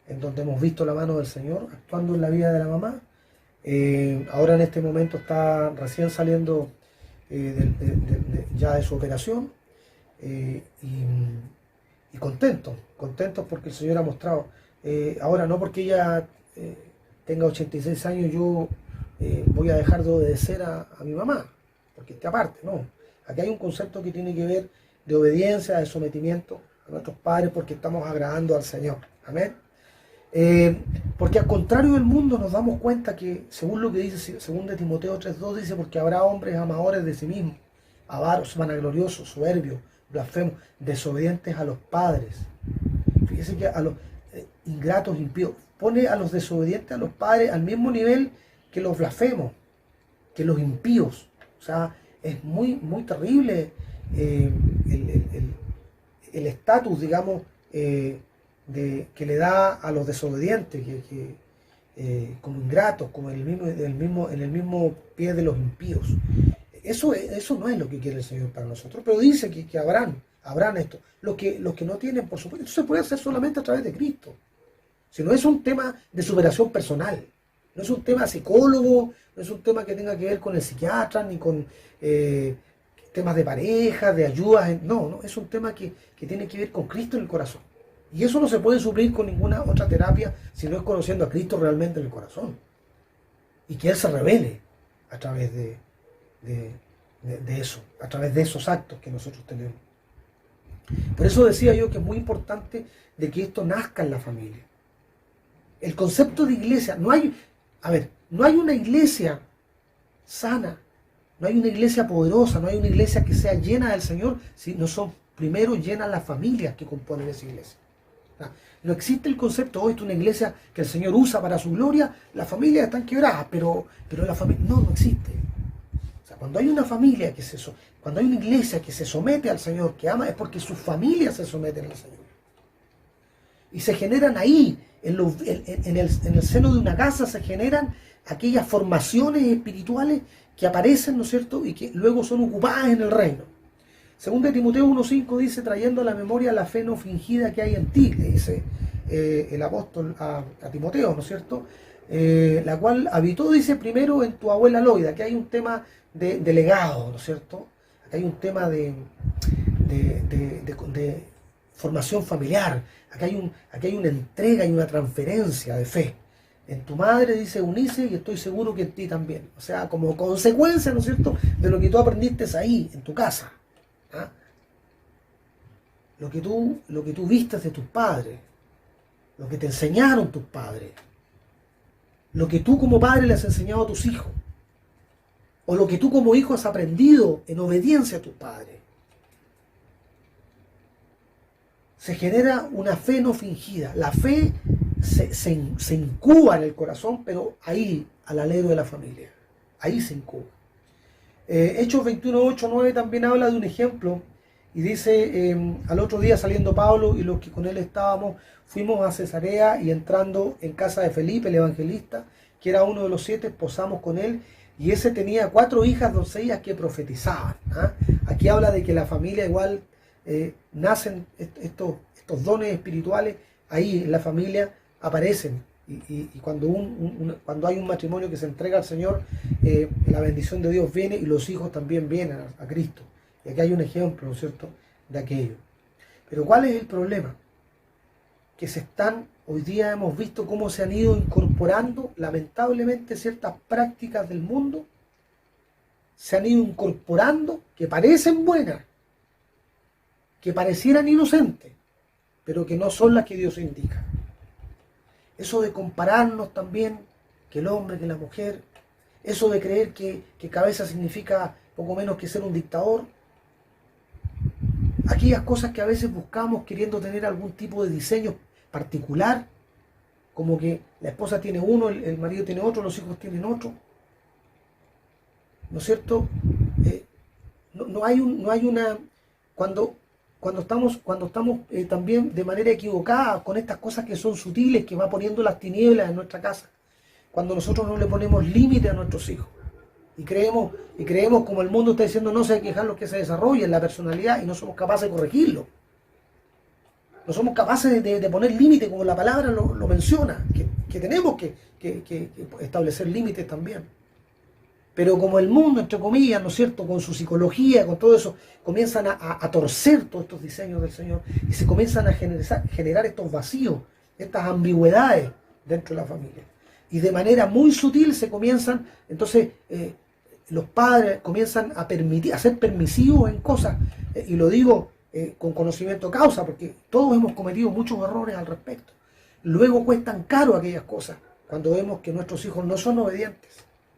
en donde hemos visto la mano del Señor actuando en la vida de la mamá. Ahora en este momento está recién saliendo ya de su operación, y contentos porque el Señor ha mostrado. Ahora no porque ella tenga 86 años yo voy a dejar de obedecer a mi mamá, porque esté aparte, no. Aquí hay un concepto que tiene que ver de obediencia, de sometimiento a nuestros padres, porque estamos agradando al Señor. Amén. Porque al contrario del mundo nos damos cuenta que, según lo que dice 2 Timoteo 3:2, dice: porque habrá hombres amadores de sí mismos, avaros, vanagloriosos, soberbios, blasfemos, desobedientes a los padres. Fíjese que a los ingratos, impíos, pone a los desobedientes a los padres al mismo nivel que los blasfemos, que los impíos. O sea, es muy, muy terrible el estatus, digamos, que le da a los desobedientes, como ingratos, como en el mismo pie de los impíos. Eso no es lo que quiere el Señor para nosotros, pero dice que habrán esto. Los que no tienen, por supuesto, esto se puede hacer solamente a través de Cristo. Si no es un tema de superación personal, no es un tema psicólogo, no es un tema que tenga que ver con el psiquiatra, ni con temas de pareja, de ayudas. No, es un tema que tiene que ver con Cristo en el corazón. Y eso no se puede suplir con ninguna otra terapia si no es conociendo a Cristo realmente en el corazón. Y que Él se revele a través de eso, a través de esos actos que nosotros tenemos. Por eso decía yo que es muy importante de que esto nazca en la familia. El concepto de iglesia, no hay una iglesia sana, no hay una iglesia poderosa, no hay una iglesia que sea llena del Señor, si no son primero llenas las familias que componen esa iglesia. No existe el concepto, hoy es una iglesia que el Señor usa para su gloria, las familias están quebradas, pero la familia no existe. O sea, cuando hay una familia cuando hay una iglesia que se somete al Señor, que ama, es porque sus familias se someten al Señor. Y se generan ahí, en el seno de una casa, se generan aquellas formaciones espirituales que aparecen, ¿no es cierto?, y que luego son ocupadas en el reino. Según de Timoteo 1.5 dice, trayendo a la memoria la fe no fingida que hay en ti, le dice el apóstol a Timoteo, ¿no es cierto?, la cual habitó, dice, primero en tu abuela Loida, que hay un tema de legado, ¿no es cierto?, acá hay un tema de formación familiar, acá hay una entrega y una transferencia de fe. En tu madre, dice Eunice, y estoy seguro que en ti también. O sea, como consecuencia, ¿no es cierto?, de lo que tú aprendiste ahí, en tu casa. ¿Ah? Lo que tú vistes de tus padres, lo que te enseñaron tus padres, lo que tú como padre le has enseñado a tus hijos, o lo que tú como hijo has aprendido en obediencia a tus padres. Se genera una fe no fingida. La fe se incuba en el corazón, pero ahí, al alero de la familia. Ahí se incuba. Hechos 21:8-9 también habla de un ejemplo y dice, al otro día saliendo Pablo y los que con él estábamos, fuimos a Cesarea y entrando en casa de Felipe, el evangelista, que era uno de los 7, posamos con él y ese tenía 4 hijas doncellas que profetizaban. ¿Ah? Aquí habla de que la familia igual nacen estos dones espirituales, ahí en la familia aparecen. Y cuando hay un matrimonio que se entrega al Señor, la bendición de Dios viene y los hijos también vienen a Cristo. Y aquí hay un ejemplo, ¿no es cierto?, de aquello. Pero ¿cuál es el problema? Que hoy día hemos visto cómo se han ido incorporando, lamentablemente, ciertas prácticas del mundo, se han ido incorporando, que parecen buenas, que parecieran inocentes, pero que no son las que Dios indica. Eso de compararnos también, que el hombre, que la mujer, eso de creer que cabeza significa poco menos que ser un dictador, aquellas cosas que a veces buscamos queriendo tener algún tipo de diseño particular, como que la esposa tiene uno, el marido tiene otro, los hijos tienen otro, ¿no es cierto? No hay una... Cuando estamos también de manera equivocada con estas cosas que son sutiles, que va poniendo las tinieblas en nuestra casa, cuando nosotros no le ponemos límite a nuestros hijos y creemos como el mundo está diciendo, no se hay que dejarlos que se desarrollen la personalidad y no somos capaces de corregirlo, no somos capaces de poner límite como la palabra lo menciona, que tenemos que establecer límites también. Pero como el mundo, entre comillas, ¿no es cierto?, con su psicología, con todo eso, comienzan a torcer todos estos diseños del Señor y se comienzan a generar estos vacíos, estas ambigüedades dentro de la familia. Y de manera muy sutil se comienzan, entonces, los padres comienzan a ser permisivos en cosas, y lo digo con conocimiento de causa, porque todos hemos cometido muchos errores al respecto. Luego cuestan caro aquellas cosas, cuando vemos que nuestros hijos no son obedientes.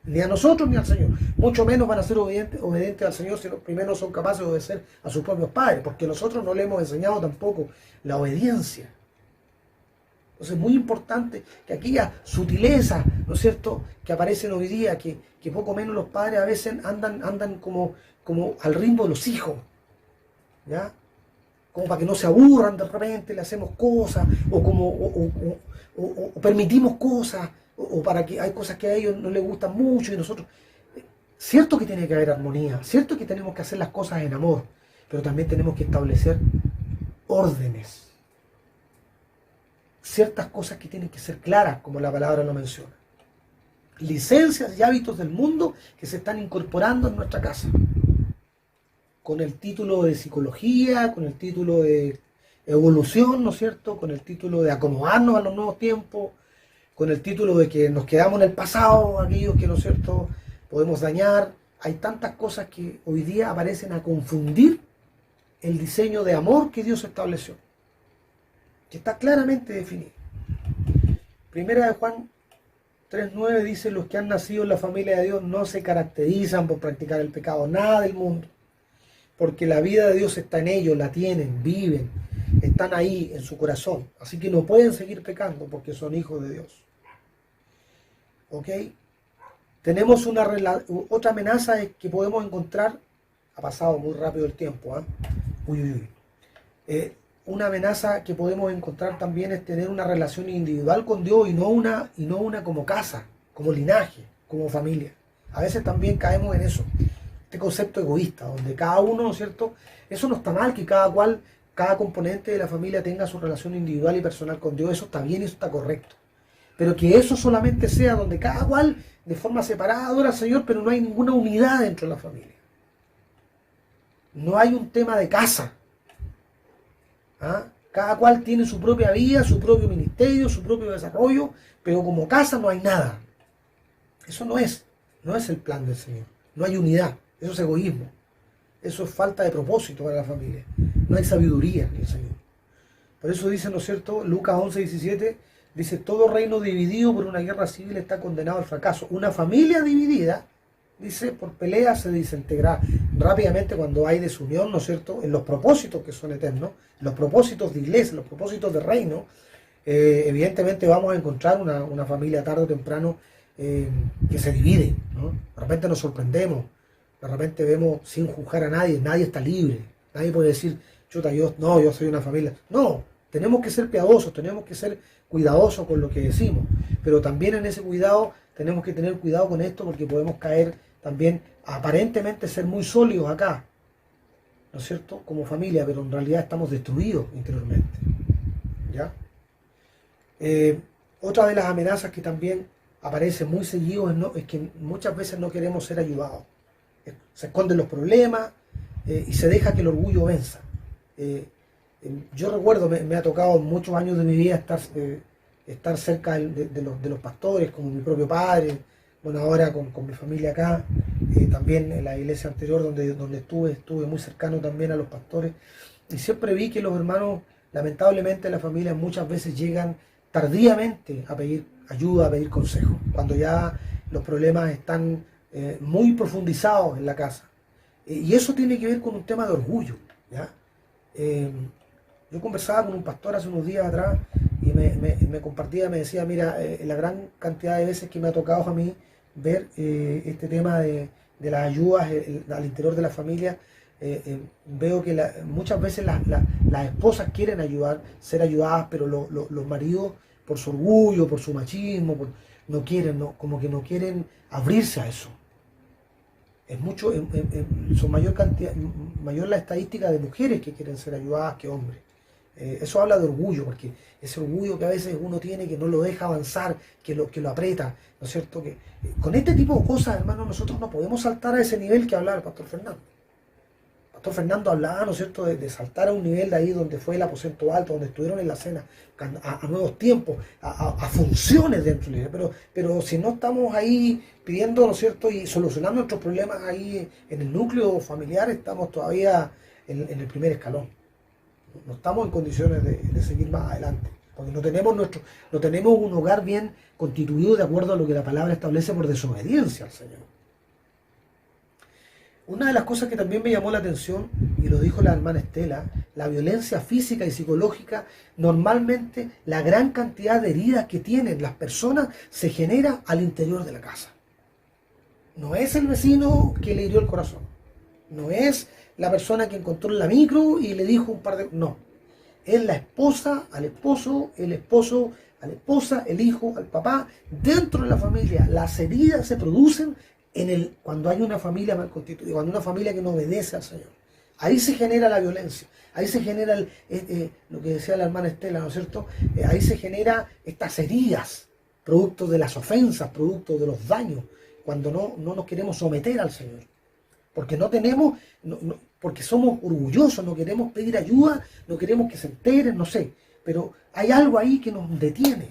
Ni a nosotros ni al Señor. Mucho menos van a ser obedientes al Señor si primero no son capaces de obedecer a sus propios padres, porque nosotros no le hemos enseñado tampoco la obediencia. Entonces es muy importante que aquellas sutilezas, ¿no es cierto?, que aparecen hoy día, que poco menos los padres a veces andan como al ritmo de los hijos, ¿ya? Como para que no se aburran de repente, le hacemos cosas, o permitimos cosas, o para que hay cosas que a ellos no les gustan mucho y nosotros... Cierto que tiene que haber armonía, cierto que tenemos que hacer las cosas en amor, pero también tenemos que establecer órdenes. Ciertas cosas que tienen que ser claras, como la palabra lo menciona. Licencias y hábitos del mundo que se están incorporando en nuestra casa. Con el título de psicología, con el título de evolución, ¿no es cierto? Con el título de acomodarnos a los nuevos tiempos, con el título de que nos quedamos en el pasado, aquellos que, ¿no es cierto?, podemos dañar. Hay tantas cosas que hoy día aparecen a confundir el diseño de amor que Dios estableció, que está claramente definido. Primera de Juan 3:9 dice: los que han nacido en la familia de Dios no se caracterizan por practicar el pecado, nada del mundo, porque la vida de Dios está en ellos, la tienen, viven, están ahí en su corazón, así que no pueden seguir pecando porque son hijos de Dios. ¿Ok? Tenemos otra amenaza que podemos encontrar. Ha pasado muy rápido el tiempo, una amenaza que podemos encontrar también es tener una relación individual con Dios y no una como casa, como linaje, como familia. A veces también caemos en eso, este concepto egoísta, donde cada uno, ¿no es cierto? Eso no está mal, que cada componente de la familia tenga su relación individual y personal con Dios, eso está bien, eso está correcto. Pero que eso solamente sea donde cada cual de forma separada adora al Señor, pero no hay ninguna unidad dentro de la familia. No hay un tema de casa. Cada cual tiene su propia vida, su propio ministerio, su propio desarrollo, pero como casa no hay nada. Eso no es el plan del Señor. No hay unidad, eso es egoísmo. Eso es falta de propósito para la familia. No hay sabiduría en el Señor. Por eso dice, ¿no es cierto? Lucas 11:17 dice: todo reino dividido por una guerra civil está condenado al fracaso. Una familia dividida, dice, por pelea se desintegra rápidamente cuando hay desunión, ¿no es cierto?, en los propósitos que son eternos, los propósitos de iglesia, los propósitos de reino. Evidentemente vamos a encontrar una familia tarde o temprano que se divide, ¿no? De repente nos sorprendemos, de repente vemos, sin juzgar a nadie, nadie está libre, nadie puede decir, chuta, yo soy una familia. No, tenemos que ser piadosos, tenemos que ser cuidadosos con lo que decimos, pero también en ese cuidado tenemos que tener cuidado con esto, porque podemos caer también, aparentemente ser muy sólidos acá, ¿no es cierto?, como familia, pero en realidad estamos destruidos interiormente, ¿ya? Otra de las amenazas que también aparece muy seguido es que muchas veces no queremos ser ayudados. Se esconden los problemas y se deja que el orgullo venza. Yo recuerdo, me ha tocado muchos años de mi vida estar cerca de los pastores, como mi propio padre, bueno, ahora con mi familia acá, también en la iglesia anterior donde estuve muy cercano también a los pastores, y siempre vi que los hermanos, lamentablemente, las familias muchas veces llegan tardíamente a pedir ayuda, a pedir consejo, cuando ya los problemas están muy profundizados en la casa. Y eso tiene que ver con un tema de orgullo, ¿ya? Yo conversaba con un pastor hace unos días atrás y me compartía, me decía, mira, la gran cantidad de veces que me ha tocado a mí ver este tema de las ayudas al interior de la familia, veo que muchas veces las esposas quieren ser ayudadas, pero los maridos, por su orgullo, por su machismo, no quieren, como que no quieren abrirse a eso. Es son mayor la estadística de mujeres que quieren ser ayudadas que hombres. Eso habla de orgullo, porque ese orgullo que a veces uno tiene, que no lo deja avanzar, que lo aprieta, ¿no es cierto? Que con este tipo de cosas, hermanos, nosotros no podemos saltar a ese nivel que hablaba el pastor Fernando. El pastor Fernando hablaba, ¿no es cierto?, de saltar a un nivel de ahí donde fue el aposento alto, donde estuvieron en la cena, a nuevos tiempos, a funciones dentro de la iglesia. Pero si no estamos ahí pidiendo, ¿no es cierto?, y solucionando nuestros problemas ahí en el núcleo familiar, estamos todavía en el primer escalón. No estamos en condiciones de seguir más adelante, porque no tenemos un hogar bien constituido de acuerdo a lo que la palabra establece por desobediencia al Señor. Una de las cosas que también me llamó la atención, y lo dijo la hermana Estela, la violencia física y psicológica, normalmente la gran cantidad de heridas que tienen las personas se genera al interior de la casa. No es el vecino que le hirió el corazón, no es la persona que encontró en la micro y le dijo un par de... No, es la esposa al esposo, el esposo a la esposa, el hijo al papá, dentro de la familia. Las heridas se producen cuando hay una familia mal constituida, cuando hay una familia que no obedece al Señor. Ahí se genera la violencia, ahí se genera lo que decía la hermana Estela, ¿no es cierto? Ahí se genera estas heridas, producto de las ofensas, producto de los daños, cuando no nos queremos someter al Señor. Porque porque somos orgullosos, no queremos pedir ayuda, no queremos que se enteren, no sé. Pero hay algo ahí que nos detiene.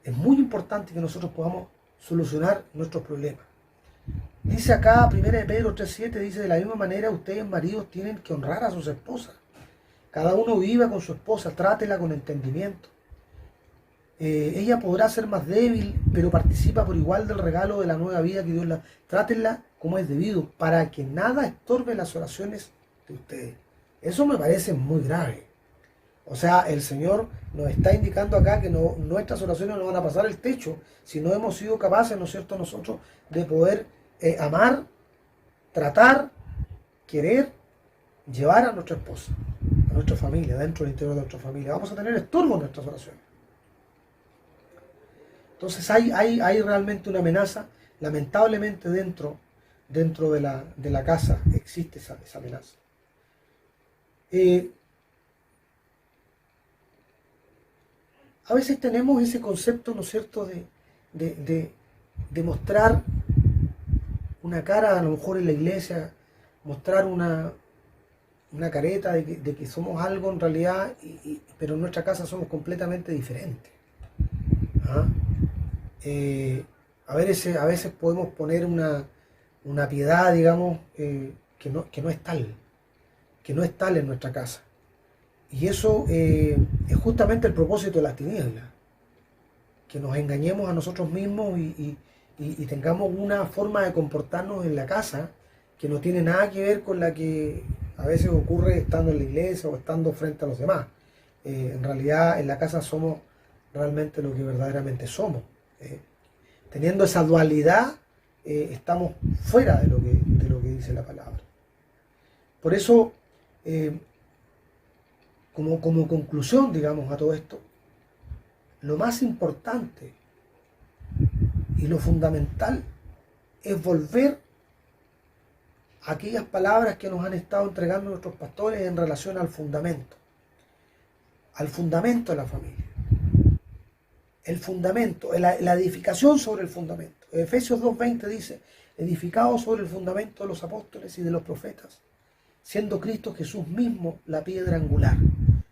Es muy importante que nosotros podamos solucionar nuestros problemas. Dice acá, 1 Pedro 3:7, dice: de la misma manera ustedes maridos tienen que honrar a sus esposas. Cada uno viva con su esposa, trátela con entendimiento. Ella podrá ser más débil, pero participa por igual del regalo de la nueva vida que Dios la... Trátenla como es debido, para que nada estorbe las oraciones de ustedes. Eso me parece muy grave. O sea, el Señor nos está indicando acá que nuestras oraciones no van a pasar el techo si no hemos sido capaces, ¿no es cierto?, nosotros de poder amar, tratar, querer, llevar a nuestra esposa, a nuestra familia, dentro del interior de nuestra familia. Vamos a tener estorbo en nuestras oraciones. Entonces hay realmente una amenaza. Lamentablemente dentro de la casa existe esa amenaza. A veces tenemos ese concepto, ¿no es cierto?, de mostrar una cara, a lo mejor en la iglesia, mostrar una careta de que somos algo en realidad, pero en nuestra casa somos completamente diferentes. ¿Ah? A veces podemos poner una piedad, digamos, que no es tal en nuestra casa. Y eso es justamente el propósito de las tinieblas, que nos engañemos a nosotros mismos y tengamos una forma de comportarnos en la casa que no tiene nada que ver con la que a veces ocurre estando en la iglesia o estando frente a los demás. En realidad en la casa somos realmente lo que verdaderamente somos. Teniendo esa dualidad, estamos fuera de lo que dice la palabra. Por eso, como conclusión, digamos, a todo esto, lo más importante y lo fundamental es volver a aquellas palabras que nos han estado entregando nuestros pastores en relación al fundamento de la familia. El fundamento, la edificación sobre el fundamento. Efesios 2:20 dice: edificados sobre el fundamento de los apóstoles y de los profetas, siendo Cristo Jesús mismo la piedra angular.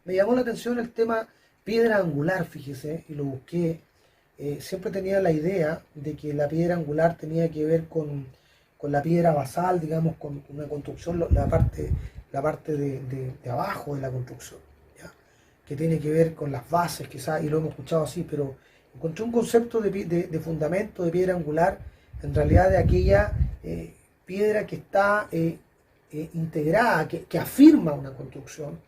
Me llamó la atención el tema piedra angular, fíjese, y lo busqué. Siempre tenía la idea de que la piedra angular tenía que ver con la piedra basal, digamos, con una construcción, la parte de abajo de la construcción, ¿ya?, que tiene que ver con las bases, quizás, y lo hemos escuchado así, pero encontré un concepto de fundamento, de piedra angular, en realidad de aquella piedra que está integrada, que afirma una construcción,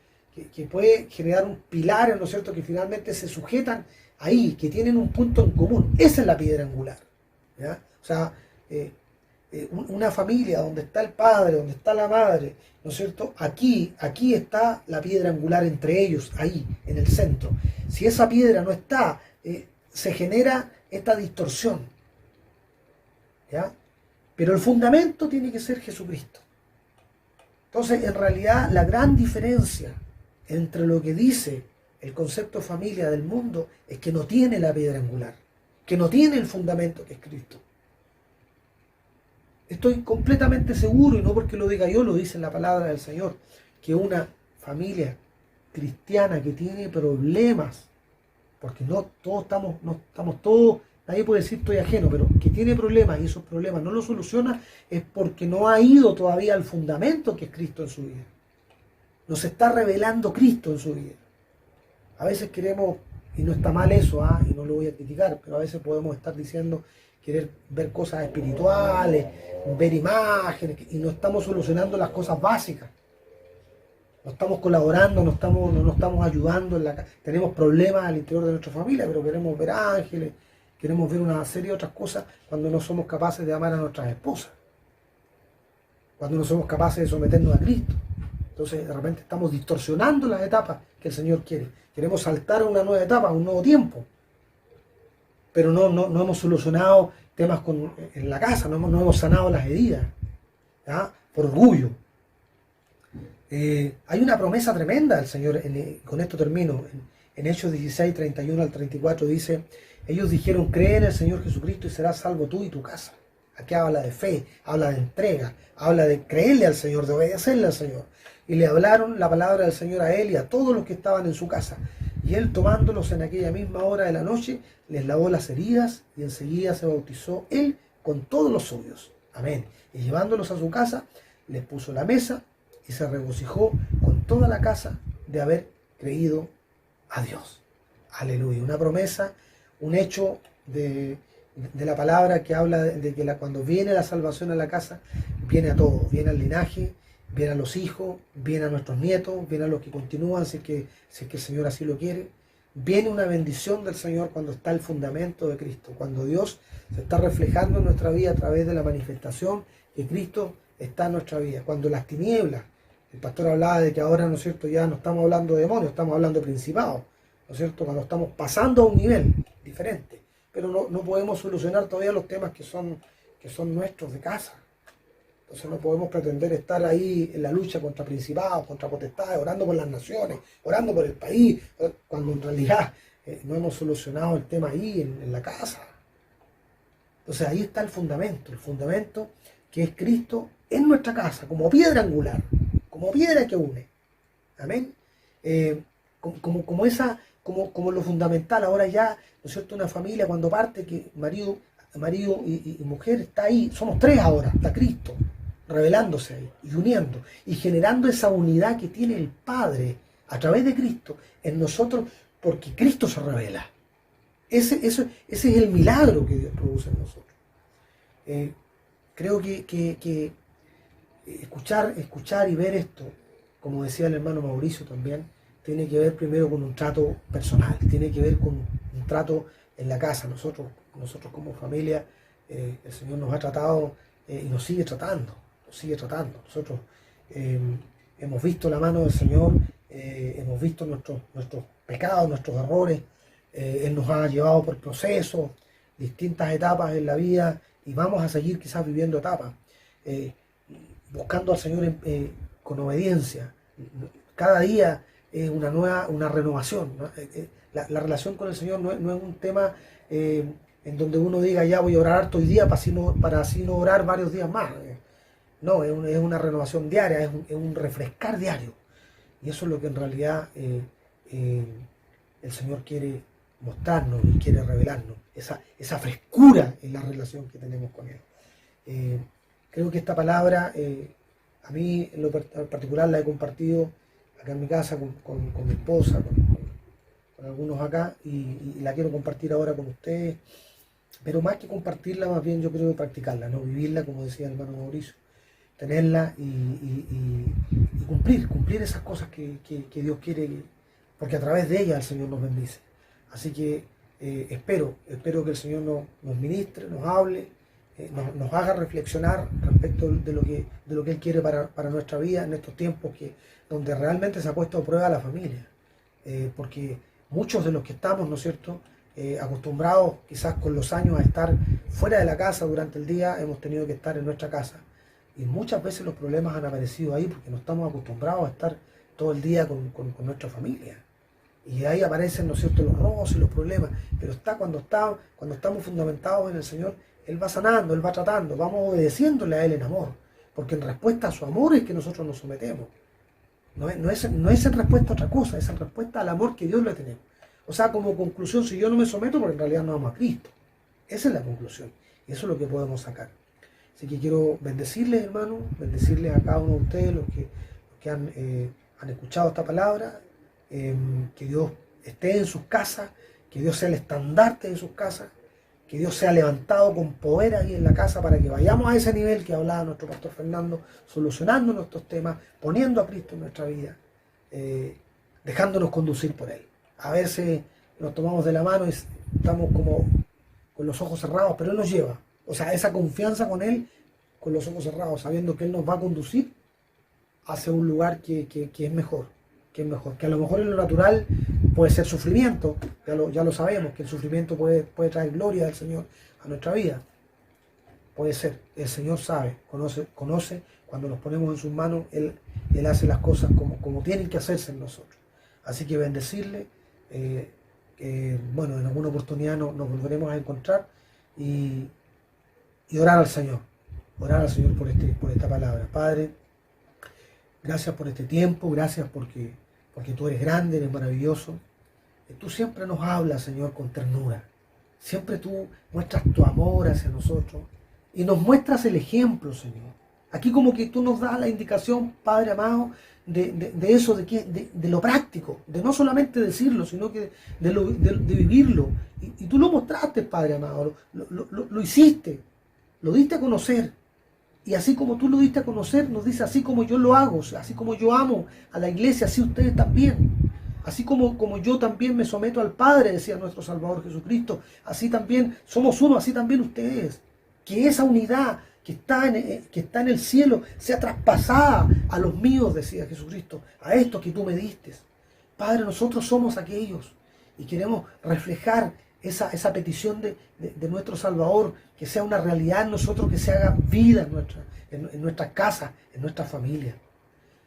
que puede generar un pilar, ¿no es cierto?, que finalmente se sujetan ahí, que tienen un punto en común. Esa es la piedra angular, ¿ya? O sea, una familia donde está el padre, donde está la madre, ¿no es cierto? Aquí está la piedra angular entre ellos, ahí, en el centro. Si esa piedra no está, se genera esta distorsión, ¿ya? Pero el fundamento tiene que ser Jesucristo. Entonces, en realidad, la gran diferencia entre lo que dice el concepto de familia del mundo es que no tiene la piedra angular, que no tiene el fundamento que es Cristo. Estoy completamente seguro, y no porque lo diga yo, lo dice en la palabra del Señor, que una familia cristiana que tiene problemas, porque no estamos todos, nadie puede decir estoy ajeno, pero que tiene problemas y esos problemas no los soluciona, es porque no ha ido todavía al fundamento que es Cristo en su vida. Nos está revelando Cristo en su vida. A veces queremos, y no está mal eso, y no lo voy a criticar, pero a veces podemos estar diciendo, querer ver cosas espirituales, ver imágenes, y no estamos solucionando las cosas básicas. No estamos colaborando, no estamos ayudando. Tenemos problemas al interior de nuestra familia, pero queremos ver ángeles, queremos ver una serie de otras cosas cuando no somos capaces de amar a nuestras esposas, cuando no somos capaces de someternos a Cristo. Entonces de repente estamos distorsionando las etapas que el Señor quiere. Queremos saltar a una nueva etapa, a un nuevo tiempo, pero no hemos solucionado temas en la casa, no hemos sanado las heridas, ¿ya?, por orgullo. Hay una promesa tremenda del Señor, con esto termino, en Hechos 16, 31 al 34 dice: ellos dijeron, cree en el Señor Jesucristo y serás salvo tú y tu casa. Aquí habla de fe, habla de entrega, habla de creerle al Señor, de obedecerle al Señor. Y le hablaron la palabra del Señor a él y a todos los que estaban en su casa. Y él, tomándolos en aquella misma hora de la noche, les lavó las heridas y enseguida se bautizó él con todos los suyos. Amén. Y llevándolos a su casa, les puso la mesa y se regocijó con toda la casa de haber creído a Dios. Aleluya. Una promesa, un hecho de la palabra que habla de que cuando viene la salvación a la casa, viene a todos, viene al linaje, viene a los hijos, viene a nuestros nietos, viene a los que continúan, si es que el Señor así lo quiere. Viene una bendición del Señor cuando está el fundamento de Cristo, cuando Dios se está reflejando en nuestra vida a través de la manifestación que Cristo está en nuestra vida. Cuando las tinieblas, el pastor hablaba de que ahora, ¿no es cierto?, ya no estamos hablando de demonios, estamos hablando de principados, ¿no es cierto?, cuando estamos pasando a un nivel diferente, pero no podemos solucionar todavía los temas que son nuestros de casa. Entonces no podemos pretender estar ahí en la lucha contra principados, contra potestades, orando por las naciones, orando por el país, cuando en realidad no hemos solucionado el tema ahí en la casa. Entonces ahí está el fundamento que es Cristo en nuestra casa, como piedra angular, como piedra que une. Amén. Como lo fundamental, ahora ya, ¿no es cierto?, una familia cuando parte, que marido y mujer está ahí, somos tres ahora, está Cristo revelándose ahí y uniendo y generando esa unidad que tiene el Padre a través de Cristo en nosotros, porque Cristo se revela. Ese es el milagro que Dios produce en nosotros. Creo que escuchar y ver esto, como decía el hermano Mauricio también, tiene que ver primero con un trato personal, tiene que ver con un trato en la casa. Nosotros como familia, el Señor nos ha tratado y nos sigue tratando. Nosotros hemos visto la mano del Señor, hemos visto nuestros pecados, nuestros errores. Él nos ha llevado por procesos, distintas etapas en la vida, y vamos a seguir quizás viviendo etapas, buscando al Señor con obediencia. Cada día es una renovación, ¿no? La relación con el Señor no es un tema en donde uno diga, ya voy a orar harto hoy día para así no orar varios días más. No, es una renovación diaria, es un refrescar diario. Y eso es lo que en realidad el Señor quiere mostrarnos y quiere revelarnos, esa frescura en la relación que tenemos con Él. Creo que esta palabra, a mí en lo particular la he compartido acá en mi casa con mi esposa, con algunos acá, y la quiero compartir ahora con ustedes, pero más que compartirla, más bien yo creo practicarla, ¿no? Vivirla, como decía el hermano Mauricio, tenerla y cumplir esas cosas que Dios quiere, porque a través de ella el Señor nos bendice. Así que espero que el Señor nos ministre, nos hable, nos haga reflexionar respecto de lo que Él quiere para nuestra vida en estos tiempos donde realmente se ha puesto a prueba la familia. Porque muchos de los que estamos, ¿no es cierto?, acostumbrados quizás con los años a estar fuera de la casa durante el día, hemos tenido que estar en nuestra casa. Y muchas veces los problemas han aparecido ahí porque no estamos acostumbrados a estar todo el día con nuestra familia. Y ahí aparecen, ¿no es cierto?, los robos y los problemas. Pero cuando estamos fundamentados en el Señor, Él va sanando, Él va tratando, vamos obedeciéndole a Él en amor. Porque en respuesta a su amor es que nosotros nos sometemos. No es en respuesta a otra cosa, es en respuesta al amor que Dios le tenemos. O sea, como conclusión, si yo no me someto, porque en realidad no amo a Cristo. Esa es la conclusión. Y eso es lo que podemos sacar. Así que quiero bendecirles, hermanos, bendecirles a cada uno de ustedes, los que han escuchado esta palabra, que Dios esté en sus casas, que Dios sea el estandarte de sus casas, que Dios sea levantado con poder ahí en la casa para que vayamos a ese nivel que hablaba nuestro pastor Fernando, solucionando nuestros temas, poniendo a Cristo en nuestra vida, dejándonos conducir por Él. A veces nos tomamos de la mano y estamos como con los ojos cerrados, pero Él nos lleva. O sea, esa confianza con Él, con los ojos cerrados, sabiendo que Él nos va a conducir hacia un lugar que es mejor, que a lo mejor en lo natural puede ser sufrimiento, ya lo sabemos, que el sufrimiento puede traer gloria del Señor a nuestra vida. Puede ser, el Señor sabe, conoce, cuando nos ponemos en sus manos, Él hace las cosas como tienen que hacerse en nosotros. Así que bendecirle, bueno, en alguna oportunidad nos volveremos a encontrar y orar al Señor por esta palabra. Padre, gracias por este tiempo, gracias porque tú eres grande, eres maravilloso. Tú siempre nos hablas, Señor, con ternura. Siempre tú muestras tu amor hacia nosotros. y nos muestras el ejemplo, Señor. Aquí como que tú nos das la indicación, Padre amado, de eso, de lo práctico, de no solamente decirlo, sino que de vivirlo. Y tú lo mostraste, Padre amado, lo hiciste, lo diste a conocer. Y así como tú lo diste a conocer, nos dice, así como yo lo hago, así como yo amo a la iglesia, así ustedes también. Así como yo también me someto al Padre, decía nuestro Salvador Jesucristo, así también somos uno, así también ustedes. Que esa unidad que está en el cielo sea traspasada a los míos, decía Jesucristo, a estos que tú me diste. Padre, nosotros somos aquellos y queremos reflejar esa petición de nuestro Salvador, que sea una realidad en nosotros, que se haga vida en nuestras casas, en nuestras familias.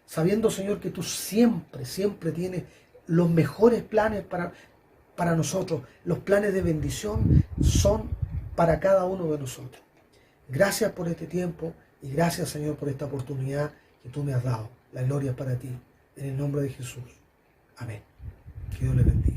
Sabiendo, Señor, que tú siempre, siempre tienes los mejores planes para nosotros. Los planes de bendición son para cada uno de nosotros. Gracias por este tiempo y gracias, Señor, por esta oportunidad que tú me has dado. La gloria es para ti. En el nombre de Jesús. Amén. Que Dios le bendiga.